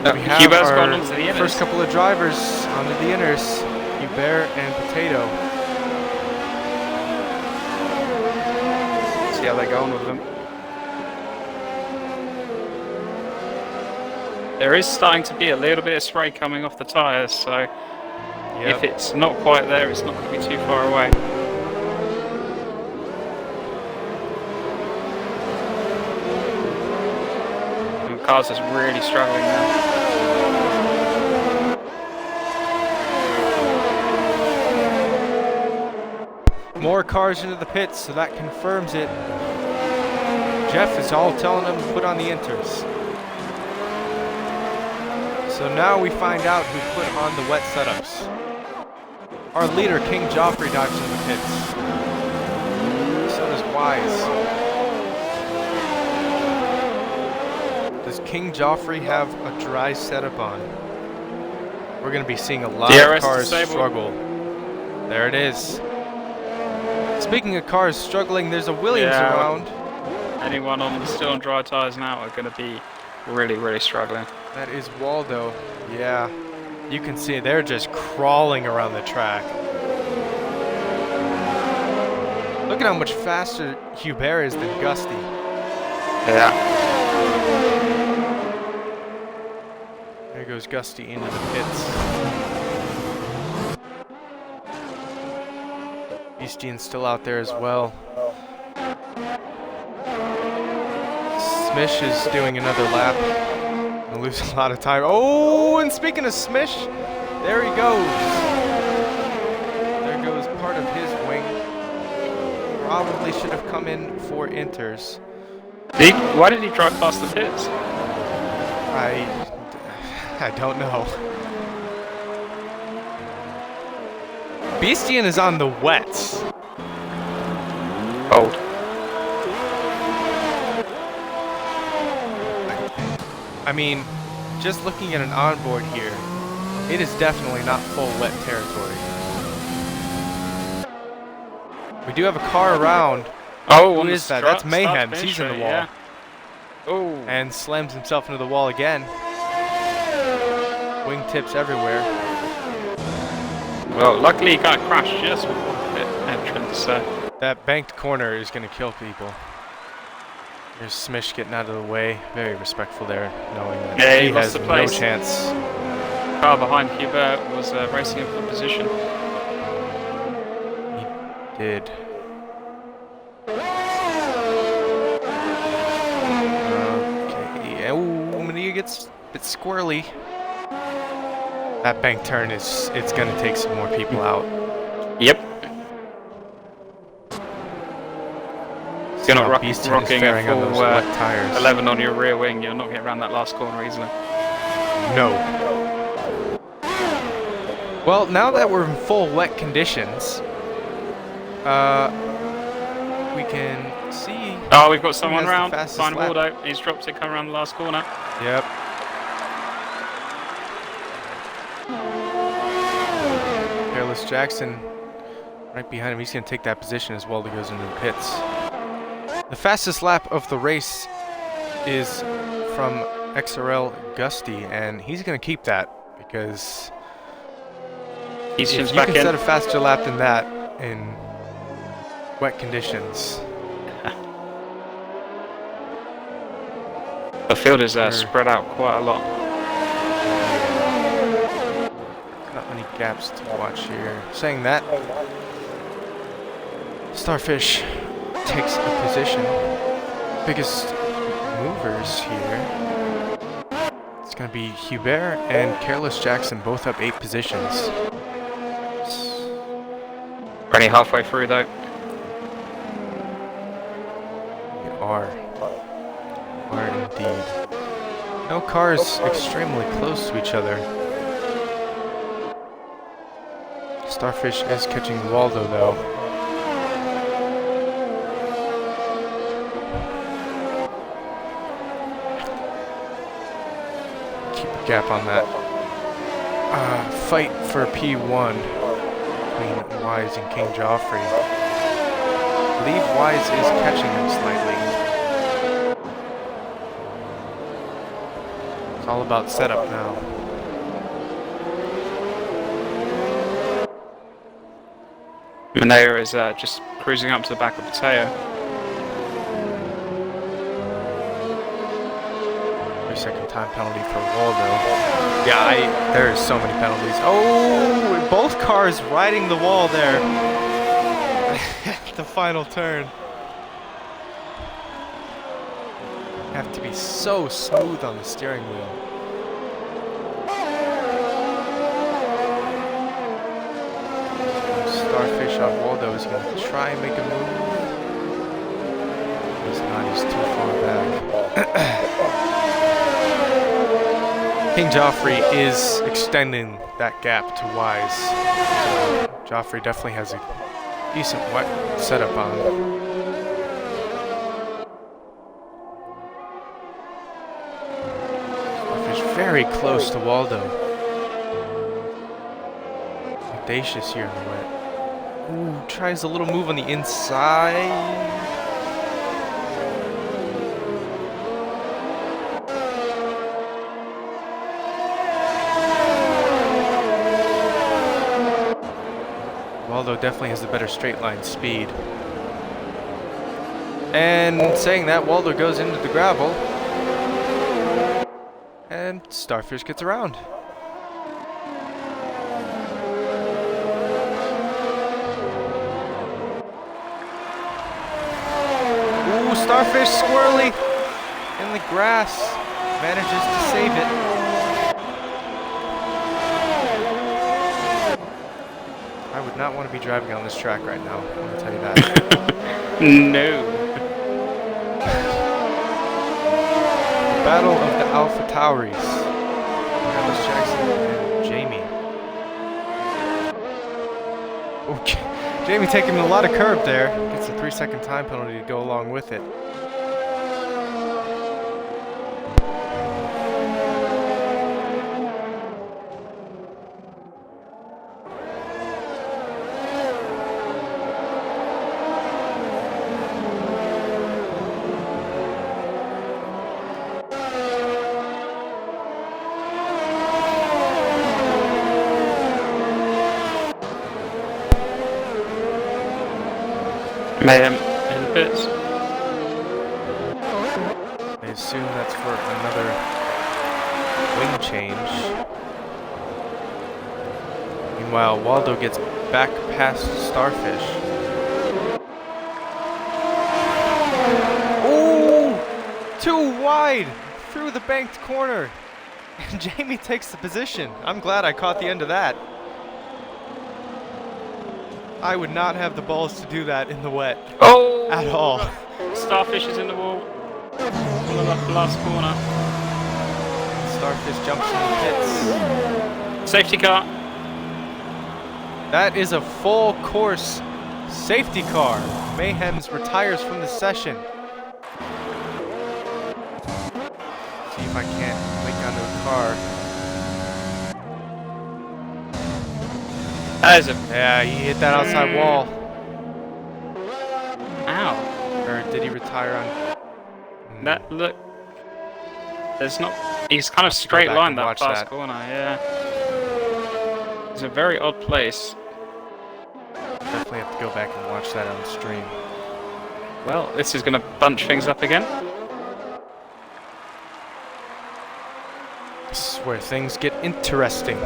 So we have Hubert's our gone onto the inners. first couple of drivers onto the inners. Hubert and Potato. See how they're going with them. There is starting to be a little bit of spray coming off the tyres, so if it's not quite there, it's not going to be too far away. And the car's just really struggling now. More cars into the pits, so that confirms it. Jeff is all telling them to put on the inters. So now we find out who put on the wet setups. Our leader, King Joffrey, dives into the pits. So does Wise. Does King Joffrey have a dry setup on? We're going to be seeing a lot DRS of cars disabled. struggle. There it is. Speaking of cars struggling, there's a Williams around. Anyone on still on dry tyres now are going to be really, really struggling. That is Waldo. Yeah. You can see they're just crawling around the track. Look at how much faster Hubert is than Gusty. Yeah. There goes Gusty into the pits. Beastian's still out there as well. Smish is doing another lap. Gonna lose a lot of time. Oh, and speaking of Smish, there he goes. There goes part of his wing. Probably should have come in for inters. Why did he drive past the pits? I don't know. Beastian is on the wets. Cold. I mean, just looking at an onboard here, it is definitely not full wet territory. We do have a car around. Oh, Who is that? That's Mayhem. He's in the wall. Yeah. Oh. And slams himself into the wall again. Wingtips everywhere. Well, luckily he got crashed just before the pit entrance, so... That banked corner is going to kill people. There's Smish getting out of the way. Very respectful there, knowing that Yeah, he lost has the no place. chance. Car behind Hubert was racing him for position. He did. Okay. Oh, Maria gets a bit squirrely. That bank turn it's going to take some more people out. Yep, You're not Beastin is rocking a faring on full those wet tires. 11 on your rear wing. You're not getting around that last corner easily. No. Well, now that we're in full wet conditions, we can see. Oh, we've got who someone has the round. fastest Fine lap. Waldo. He's dropped it coming around the last corner. Yep. Careless Jackson right behind him. He's going to take that position as Waldo goes into the pits. The fastest lap of the race is from XRL Gusty, and he's going to keep that because He's if you back can in. set a faster lap than that in wet conditions. The field is spread out quite a lot. Not many gaps to watch here. Saying that, Starfish takes a position. Biggest movers here. It's going to be Hubert and Careless Jackson, both up 8 positions. Already halfway through though. We are indeed. No cars extremely close to each other. Starfish is catching Waldo though. Keep a gap on that. Fight for P1 between Wise and King Joffrey. I believe Wise is catching him slightly. It's all about setup now. Manea is just cruising up to the back of Mateo. 3-second time penalty for Waldo. Yeah, there is so many penalties. Oh, both cars riding the wall there. The final turn. Have to be so smooth on the steering wheel. Starfish on Waldo is going to try and make a move. He's not, he's too far back. King Joffrey is extending that gap to Wise. So Joffrey definitely has a decent wet setup on him. Starfish very close to Waldo. Audacious here in the wet. Ooh, tries a little move on the inside. Waldo definitely has the better straight line speed. And saying that, Waldo goes into the gravel. And Starfish gets around. Ooh, Starfish squirrely in the grass. Manages to save it. I would not want to be driving on this track right now, I'm going to tell you that. No. The Battle of the Alpha Tauris. Carlos Jackson and Jamie. Okay. Jamie taking a lot of curb there. Gets a 3-second time penalty to go along with it. Mayhem in the pits. I assume that's for another wing change. Meanwhile, Waldo gets back past Starfish. Ooh! Too wide! Through the banked corner. And Jamie takes the position. I'm glad I caught the end of that. I would not have the balls to do that in the wet. Oh! At all. Starfish is in the wall. On the last corner. Starfish jumps in the pits. Safety car. That is a full course safety car. Mayhems retires from the session. See if I can't link onto a car. That is a... Yeah, he hit that outside wall. Ow. Or did he retire on... That, look... There's not... He's kind of straight line that last corner, yeah. It's a very odd place. Definitely have to go back and watch that on stream. Well, this is going to bunch things up again. This is where things get interesting.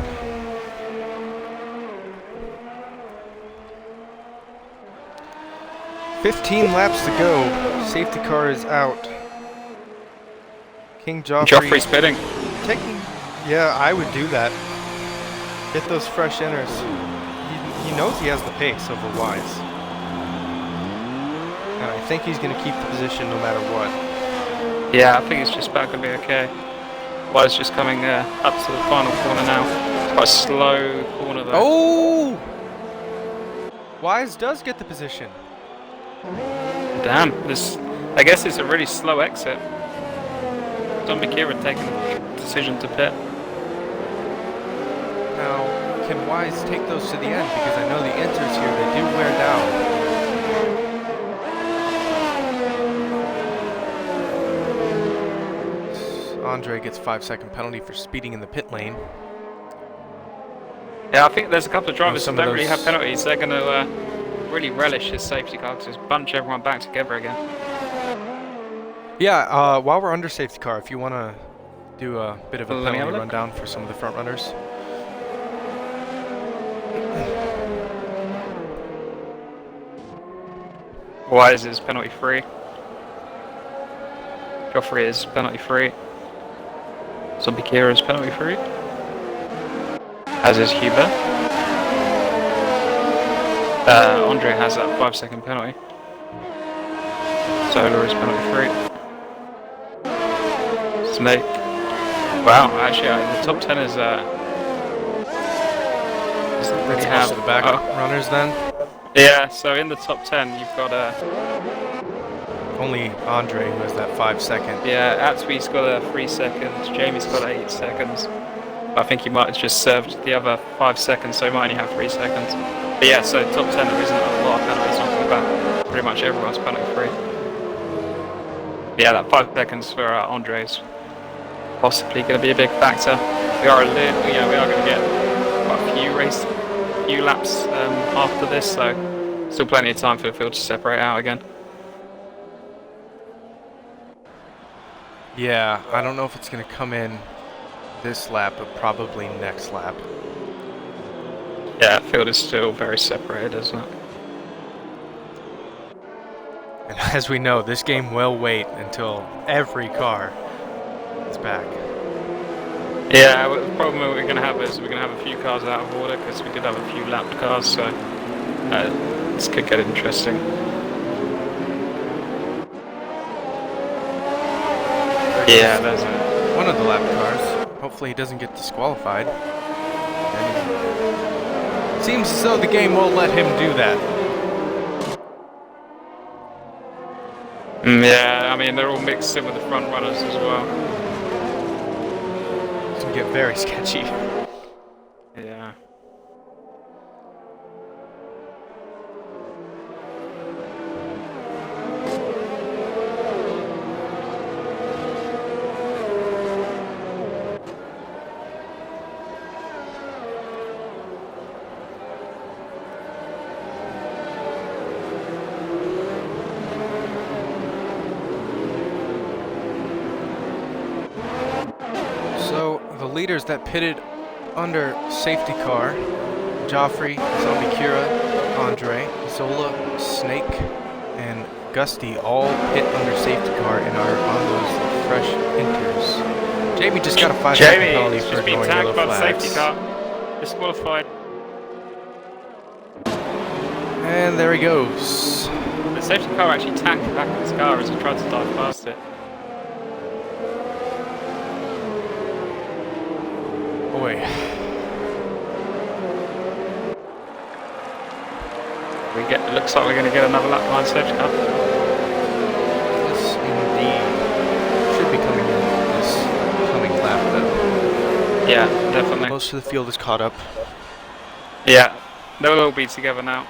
"15 laps to go. Safety car is out. King Joffrey's pitting. Taking... Yeah, I would do that. Get those fresh inners. He knows he has the pace over Wise. And I think he's going to keep the position no matter what. Yeah, I think it's just about going to be okay. Wise just coming up to the final corner now. It's quite a slow corner though. Oh! Wise does get the position. Damn, this... I guess it's a really slow exit. Zombie Kira taking the decision to pit. Now, can Wise take those to the end? Because I know the inters here, they do wear down. Andre gets 5-second penalty for speeding in the pit lane. Yeah, I think there's a couple of drivers some that of don't really those- have penalties. They're going to really relish his safety car to just bunch everyone back together again. Yeah, while we're under safety car, if you want to do a bit of a Let me have penalty a look. rundown for some of the front runners. Wise is penalty free. Joffrey is penalty free. Zombie Kira is penalty free. As is Huber. Andre has that 5-second penalty. Solar is penalty free. Snake. Wow, actually, the top 10 is doesn't really Let's have watch the back runners then. Yeah, so in the top 10 you've got Only Andre who has that 5-second. yeah, Atwee's got 3 seconds, Jamie's got 8 seconds. I think he might have just served the other 5 seconds, so he might only have 3 seconds. But yeah, so top 10 there isn't a lot of penalties knocking back. Pretty much everyone's penalty free. Yeah, that 5 seconds for Andre's possibly going to be a big factor. We are going to get quite a few laps after this, so still plenty of time for the field to separate out again. Yeah, I don't know if it's going to come in this lap, but probably next lap. Yeah, field is still very separated, isn't it? And as we know, this game will wait until every car is back. Yeah, well, the problem we're going to have is we're going to have a few cars out of order because we did have a few lapped cars, so this could get interesting. Yeah, there's a... One of the lap cars. Hopefully he doesn't get disqualified. And seems as though the game won't let him do that. Yeah, I mean, they're all mixed in with the front runners as well. It's going to get very sketchy. Yeah. So the leaders that pitted under safety car, Joffrey, Zombie Kira, Andre, Zola, Snake, and Gusty all pit under safety car and are on those fresh inters. Jamie just got a 5-second penalty Jamie for just been ignoring tagged yellow by the flags. safety car. Disqualified. And there he goes. The safety car actually tanked back in his car as he tried to dive past it. Boy. It looks like we're going to get another lap behind safety car. Yes, indeed. Should be coming in this coming lap, though. Yeah, definitely. Most of the field is caught up. Yeah, they'll all be together now.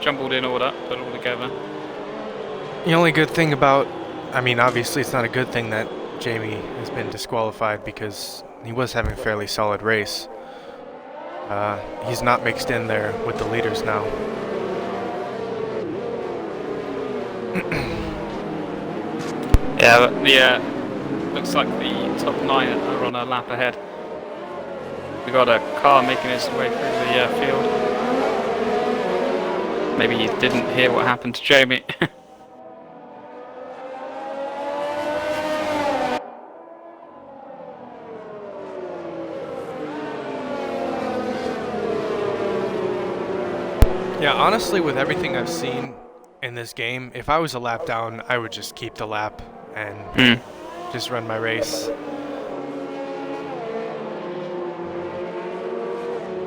Jumbled in order, but all together. The only good thing about, I mean, obviously it's not a good thing that Jamie has been disqualified because he was having a fairly solid race. He's not mixed in there with the leaders now. Yeah, looks like the top 9 are on a lap ahead. We got a car making its way through the field. Maybe you didn't hear what happened to Jamie. Yeah, honestly, with everything I've seen in this game, if I was a lap down, I would just keep the lap and just run my race.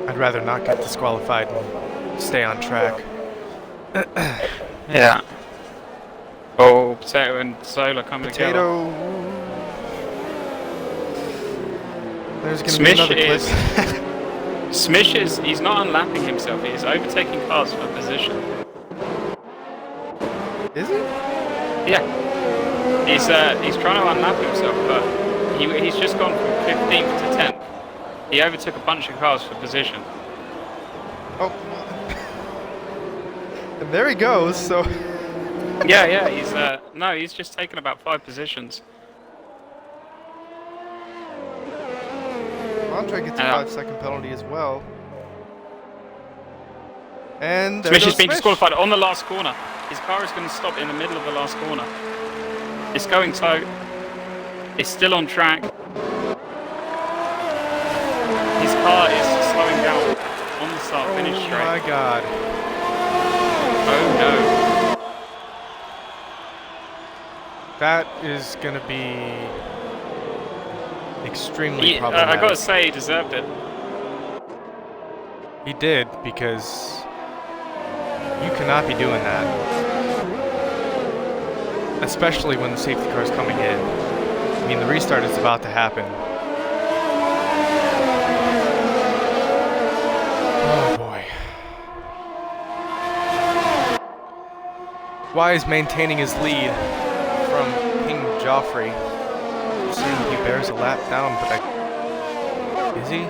I'd rather not get disqualified and stay on track. Yeah. Oh, Potato and Solar coming together. Potato. There's going to be another clip. Smish he's not unlapping himself, he's overtaking cars for position. Is he? Yeah. He's trying to unlap himself, but he's just gone from 15th to 10th. He overtook a bunch of cars for position. Oh. And there he goes, so... Yeah, he's just taken about 5 positions. Andre gets a 5-second penalty as well. And there Smish goes has been Smish. disqualified on the last corner. His car is going to stop in the middle of the last corner. It's going tow. It's still on track. His car is slowing down on the start-finish straight. Oh my god. Oh no. That is going to be extremely problematic. I gotta say, he deserved it. He did, because you cannot be doing that. Especially when the safety car is coming in. I mean, the restart is about to happen. Oh boy. Wise maintaining his lead from King Joffrey. Saying he bears a lap down, but is he?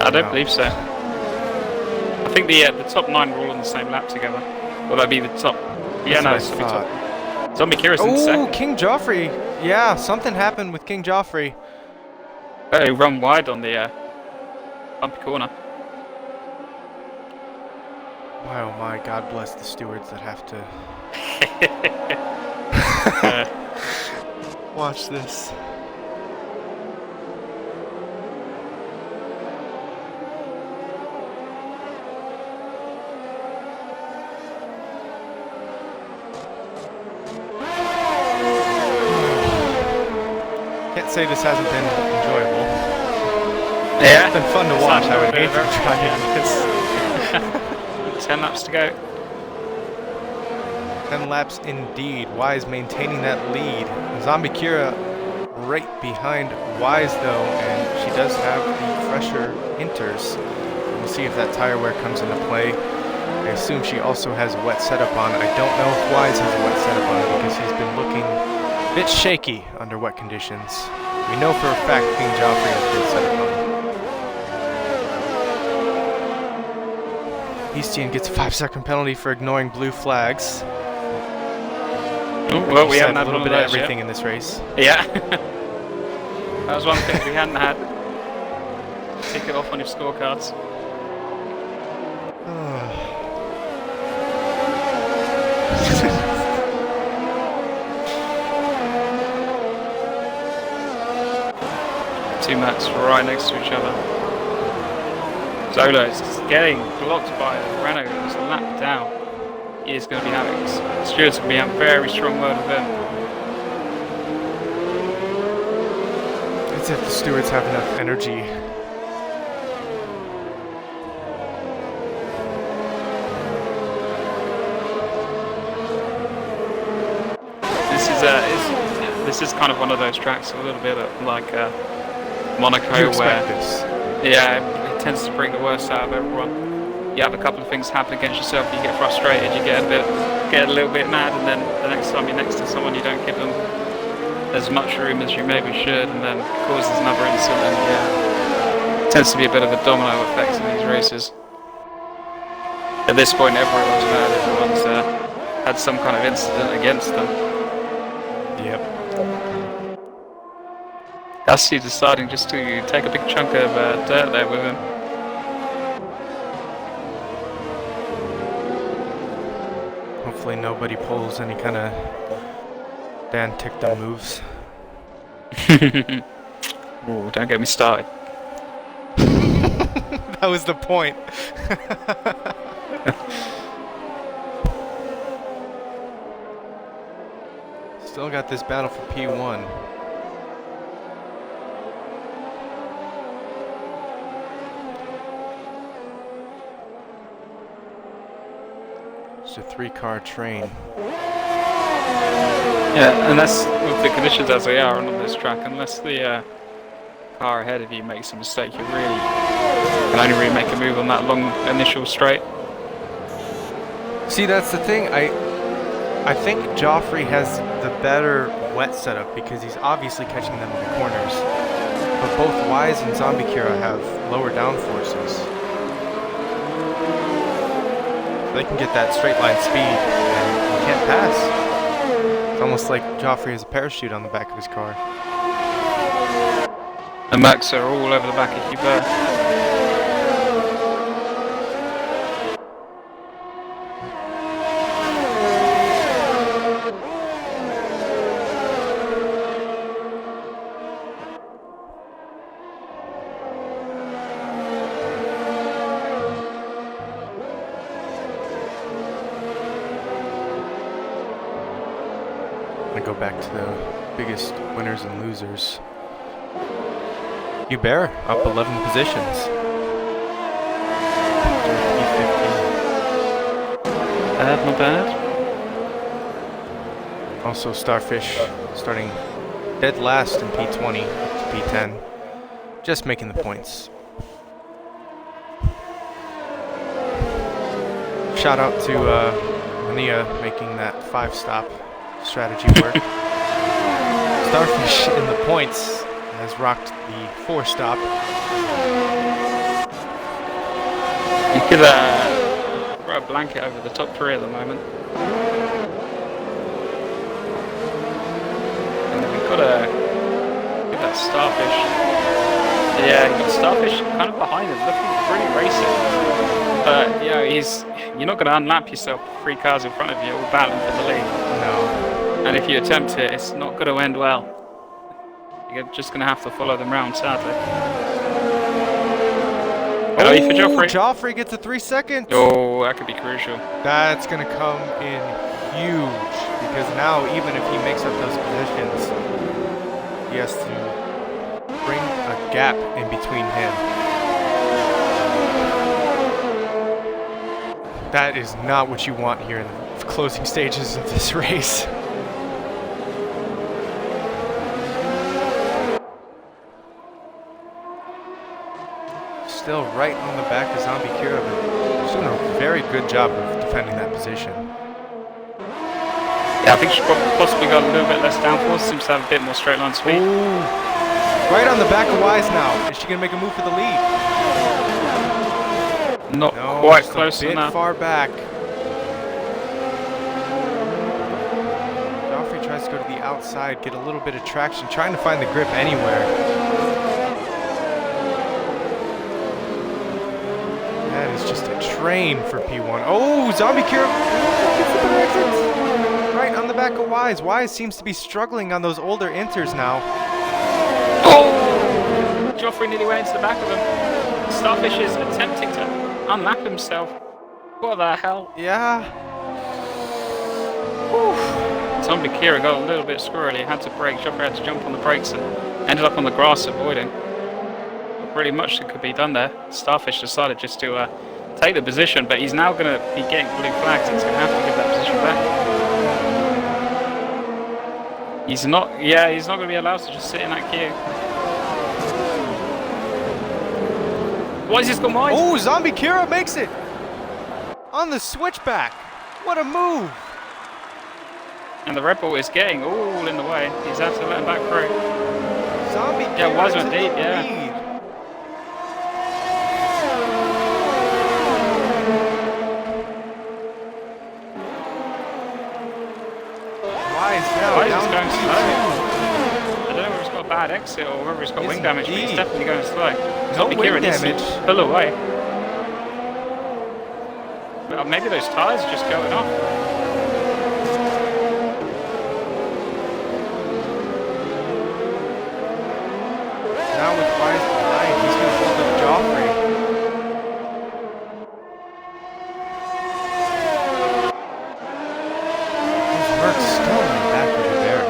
I don't believe so. I think the top 9 were all on the same lap together. Well, that'd be the top. Yeah, no, it's top. Zombie Kira's in second. Oh, King Joffrey. Yeah, something happened with King Joffrey. He run wide on the bumpy corner. Wow, my God bless the stewards that have to watch this. Can't say this hasn't been enjoyable. Yeah, It's been fun to watch. I would hate to try this. 10 laps to go. 10 laps indeed. Wise maintaining that lead. Zombie Kira right behind Wise though, and she does have the fresher inters. We'll see if that tire wear comes into play. I assume she also has a wet setup on. I don't know if Wise has a wet setup on because he's been looking a bit shaky under wet conditions. We know for a fact King Joffrey has good setup on. Eastian gets a 5-second penalty for ignoring blue flags. Well, we haven't had had a little one bit of of those everything yet. in this race. Yeah. That was one thing we hadn't had. Tick it off on your scorecards. 2 maps right next to each other. Zola is getting blocked by a Renault that was lapped down. He is going to be having, Stewart's going to be having a very strong word with him. It's if the stewards have enough energy. This is kind of one of those tracks, a little bit like Monaco, You expect where this. yeah, it tends to bring the worst out of everyone. You have a couple of things happen against yourself, you get frustrated, you get a little bit mad, and then the next time you're next to someone, you don't give them as much room as you maybe should, and then it causes another incident. And yeah, it tends to be a bit of a domino effect in these races. At this point, everyone's mad, everyone's had some kind of incident against them. Yep. Dusty deciding just to take a big chunk of dirt there with him. Hopefully nobody pulls any kind of Dan Tickdom moves. Oh, don't get me started. That was the point. Still got this battle for P1. It's a 3-car train. Yeah, unless with the conditions as they are on this track, unless the car ahead of you makes a mistake, you really can only really make a move on that long initial straight. See, that's the thing. I think Joffrey has the better wet setup because he's obviously catching them in the corners. But both Wise and Zombie Kira have lower downforces. So they can get that straight line speed and you can't pass. It's almost like Joffrey has a parachute on the back of his car. The Max are all over the back of Hubert. I'm gonna go back to the biggest winners and losers. Hubert up 11 positions. Not bad. Also Starfish starting dead last in P20 up to P10. Just making the points. Shout out to Mania making that 5-stop strategy work. Starfish in the points has rocked the 4-stop. You could throw a blanket over the top 3 at the moment. And then we've got that Starfish. Yeah, you've got Starfish kind of behind him, looking pretty racing. But you're not going to unlap yourself 3 cars in front of you, all battling for the lead. No. And if you attempt it, it's not going to end well. You're just going to have to follow them around, sadly. Penalty for Joffrey. Joffrey gets a 3-second. Oh, that could be crucial. That's going to come in huge because now even if he makes up those positions, he has to bring a gap in between him. That is not what you want here in the closing stages of this race. Still right on the back of Zombie Kira, but she's doing a very good job of defending that position. Yeah, I think she's possibly got a little bit less downforce, seems to have a bit more straight line speed. Ooh. Right on the back of Wise now. Is she going to make a move for the lead? Not No, quite just close a bit enough. far back. Joffrey tries to go to the outside, get a little bit of traction, trying to find the grip anywhere. That is just a train for P1. Oh, Zombie Kira gets the better exit. Right on the back of Wise. Wise seems to be struggling on those older inters now. Oh! Joffrey nearly went into the back of him. Starfish is attempting to unlap himself. What the hell? Yeah. Zombie Kira got a little bit squirrely, had to brake, Joffrey had to jump on the brakes and ended up on the grass avoiding. Not really much that could be done there. Starfish decided just to take the position, but he's now going to be getting blue flags and he's going to have to give that position back. He's not going to be allowed to just sit in that queue. Why is this gone wide? Oh, Zombie Kira makes it! On the switchback! What a move! And the Red Bull is getting all in the way. He's had to let him back through. Zombie Yeah, Kira was took indeed, the yeah. lead. Wise now Why is down this going to slow? Q2. I don't know whether he's got a bad exit or whether he's got Yes, wing damage, but he's indeed. definitely going slow. No Zombie wing Kira needs to damage. pull away. Well, maybe those tyres are just going off. Now with Wise behind, he's going to hold up Joffrey. There's Merc still in the back of the bear.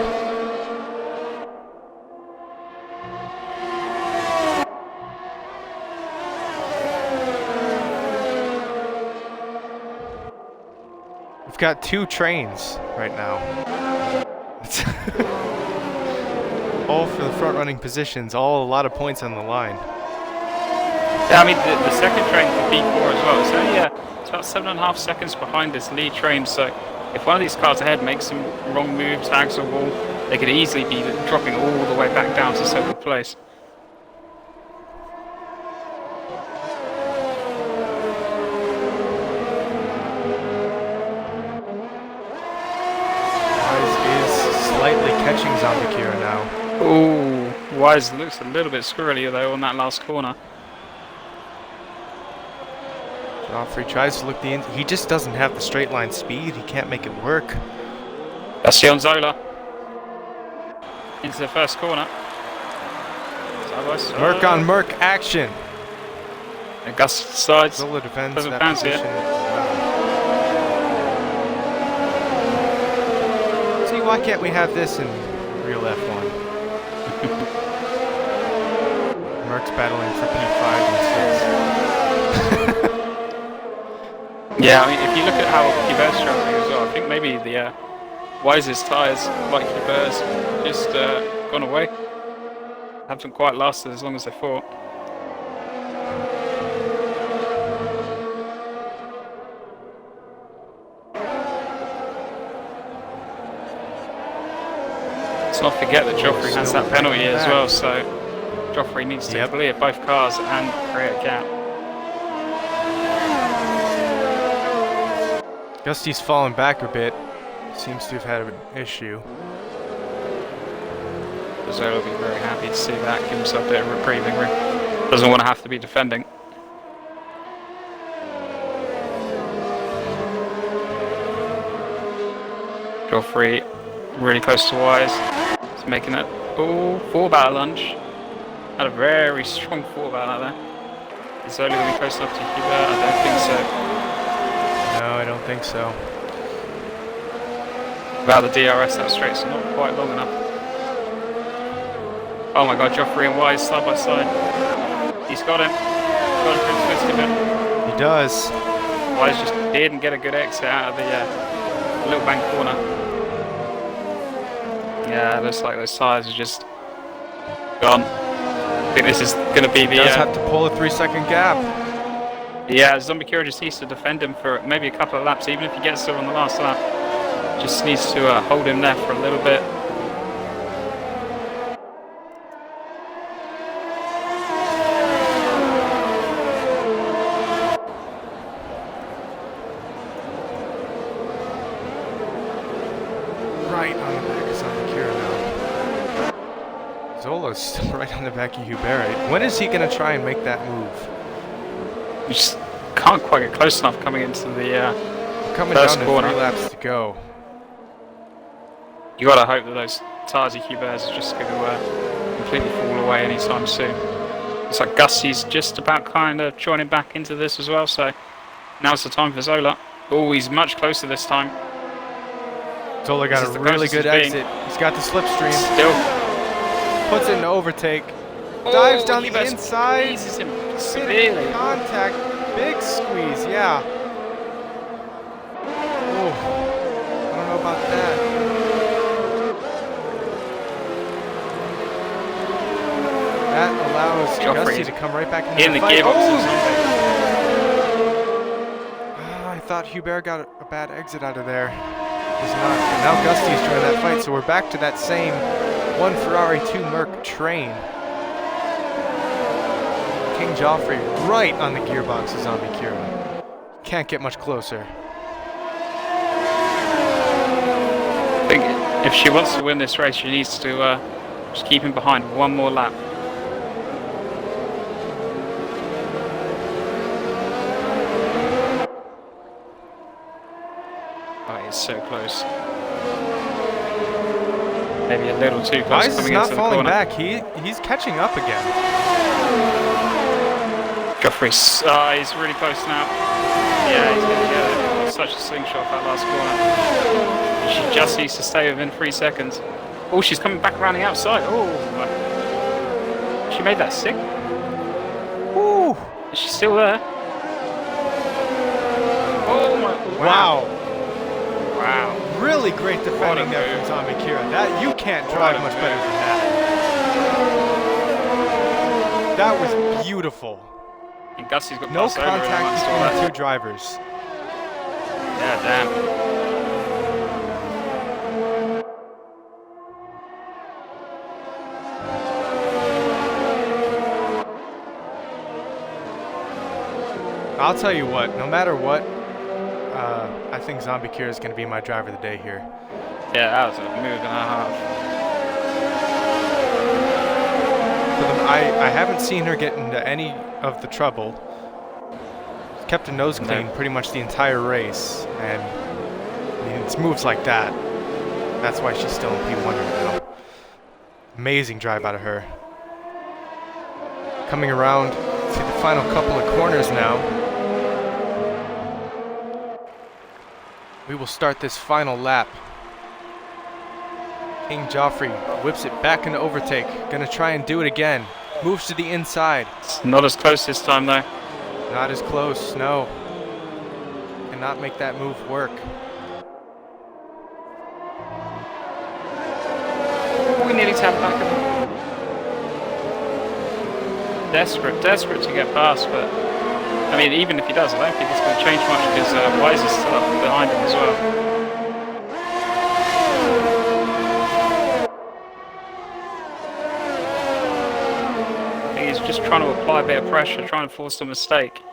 We've got 2 trains right now. All for the front running positions, all a lot of points on the line. Yeah, I mean, the second train for P4 as well. It's only it's about 7.5 seconds behind this lead train, so if one of these cars ahead makes some wrong moves, tags a wall, they could easily be dropping all the way back down to 7th place. Wise is slightly catching Zombie Kira now. Ooh, Wise looks a little bit squirrely though on that last corner. Joffrey tries to look the in. He just doesn't have the straight line speed. He can't make it work. Bastian Zola into the first corner. Merc on Merc action. And Gus sides. Zola defends Doesn't that fancy it. position. See, why can't we have this in real F1? Merc's battling for P5 and 6. Yeah, I mean, if you look at how Hubert's struggling as well, I think maybe the Wise's tyres, like Hubert's, just gone away. Haven't quite lasted as long as they thought. Let's not forget that Joffrey has that penalty as well, so Joffrey needs to clear both cars and create a gap. Gusty's fallen back a bit. Seems to have had an issue. Zola will be very happy to see that. Give himself a bit of reprieving room. Doesn't want to have to be defending. Joffrey really close to Wise. He's making it. Oh, 4-barrel lunge. Had a very strong 4-barrel there. Is Zola going to be close enough to Hubert? I don't think so. No, I don't think so. Without the DRS, that straight's not quite long enough. Oh my god, Joffrey and Wise side by side. He's got him. Got him for twisted him. He does. Wise just didn't get a good exit out of the little bank corner. Yeah, looks like those tyres are just gone. I think this is going to be the... He does have to pull a 3-second gap. Yeah, Zombie Kira just needs to defend him for maybe a couple of laps, even if he gets there on the last lap. Just needs to hold him there for a little bit. Right on the back of Zombie Kira now. Zola's still right on the back of Hubert. When is he going to try and make that move? We just can't quite get close enough coming into the Coming first down to corner. 3 laps to go. You gotta hope that those tyres of Hubert's are just going to completely fall away anytime soon. Looks like Gusty's just about kind of joining back into this as well, so now's the time for Zola. Oh, he's much closer this time. Zola got a really good exit. He's got the slipstream. Still. Puts it in overtake. Dives down the inside. Squeezes him severely. Contact. Big squeeze, yeah. Oh, I don't know about that. That allows Gusty to come right back into the fight. Gearbox. I thought Hubert got a bad exit out of there. He's not. And now Gusty's joining that fight, so we're back to that same 1 Ferrari 2 Merc train. King Joffrey right on the gearbox of Zombie Kira. Can't get much closer. I think if she wants to win this race, she needs to just keep him behind one more lap. Oh, he's so close. Maybe a little too close. Wise is not falling back. He's catching up again. Joffrey's he's really close now. Yeah, he's going to get it. Such a slingshot that last corner. She just needs to stay within 3 seconds. Oh, she's coming back around the outside. Oh, she made that sick. Woo! Is she still there? Oh my! Wow! Wow! Really great defending there from Zombie Kira. That you can't drive much better than that. That was beautiful. And Gusty's got no contact between the two drivers. Yeah, damn. I'll tell you what, no matter what, I think Zombie Kira is going to be my driver of the day here. Yeah, that was a move and a half. I haven't seen her get into any of the trouble. Kept her nose clean pretty much the entire race, and I mean, it's moves like that. That's why she's still in P1 right now. Amazing drive out of her. Coming around to the final couple of corners now. We will start this final lap. King Joffrey whips it back into overtake. Gonna try and do it again. Moves to the inside. It's not as close this time though. Not as close, no. Cannot make that move work. We nearly tapped back at him. Desperate to get past, but I mean, even if he does, I don't think it's going to change much because Wise is still up behind him as well. I think he's just trying to apply a bit of pressure, trying to force a mistake.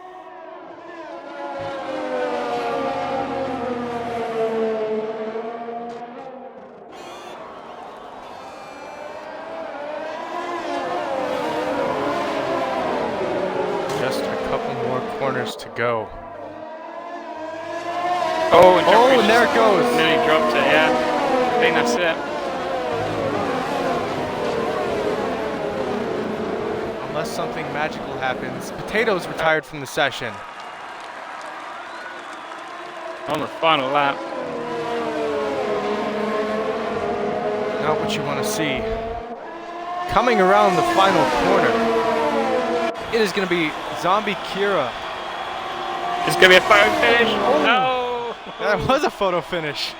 Corners to go. Oh, and there it goes. Nearly dropped it, yeah. I think that's it. Unless something magical happens. Potatoes retired from the session. On the final lap. Not what you want to see. Coming around the final corner. It is going to be Zombie Kira. It's going to be a photo finish. Oh, no! That was a photo finish.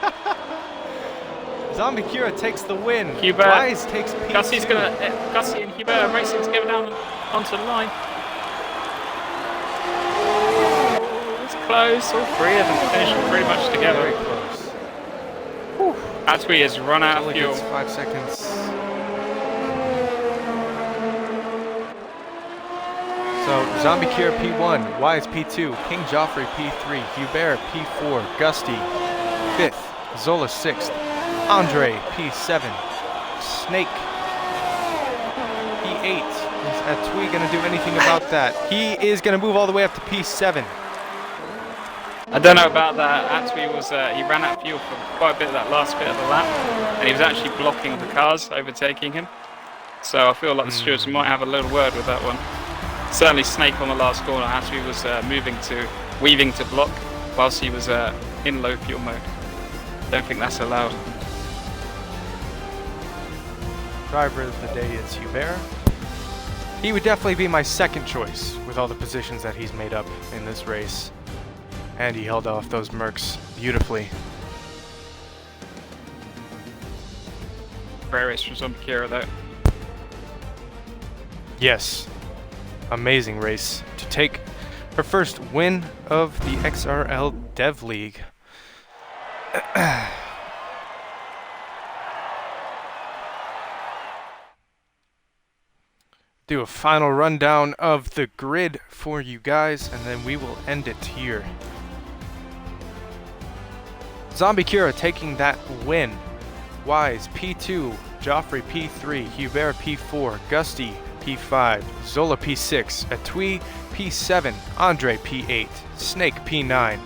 Zombie Kira takes the win. Hubert. Wise takes P2. Gusty and Hubert are racing together down onto the line. Oh, it's close. All three of them finishing pretty much together. Very close. Atwi has run out of fuel. 5 seconds. So, Zombie Kira P1, Wise P2, King Joffrey P3, Hubert P4, Gusty 5th, Zola 6th, Andre P7, Snake P8. Is Atwi going to do anything about that? He is going to move all the way up to P7. I don't know about that. Atwi was, he ran out of fuel for quite a bit of that last bit of the lap, and he was actually blocking the cars, overtaking him. So I feel like the stewards might have a little word with that one. Certainly Snake on the last corner actually was weaving to block whilst he was in low fuel mode. Don't think that's allowed. Driver of the day is Hubert. He would definitely be my second choice with all the positions that he's made up in this race. And he held off those Mercs beautifully. Great race from Zombie Kira though. Yes, amazing race to take her first win of the XRL Dev League. Do a final rundown of the grid for you guys, and then we will end it here. Zombie Kira taking that win. Wise P2, Joffrey P3, Hubert P4, Gusty P5, Zola P6, Etui P7, Andre P8, Snake P9,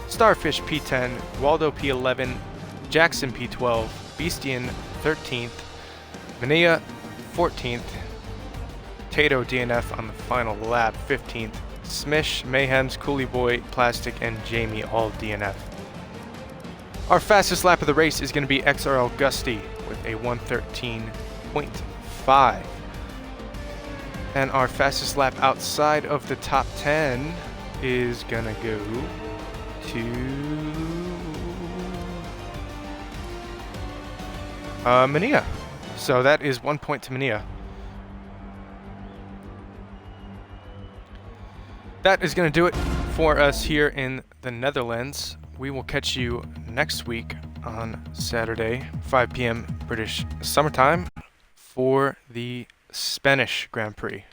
Starfish P10, Waldo P11, Jackson P12, Beastian 13th, Mania 14th, Tato DNF on the final lap 15th, Smish, Mayhems, Coolie Boy, Plastic, and Jamie all DNF. Our fastest lap of the race is going to be XRL Gusty with a 113.5. And our fastest lap outside of the top 10 is going to go to Mania. So that is 1 point to Mania. That is going to do it for us here in the Netherlands. We will catch you next week on Saturday, 5 p.m. British summertime, for the Spanish Grand Prix.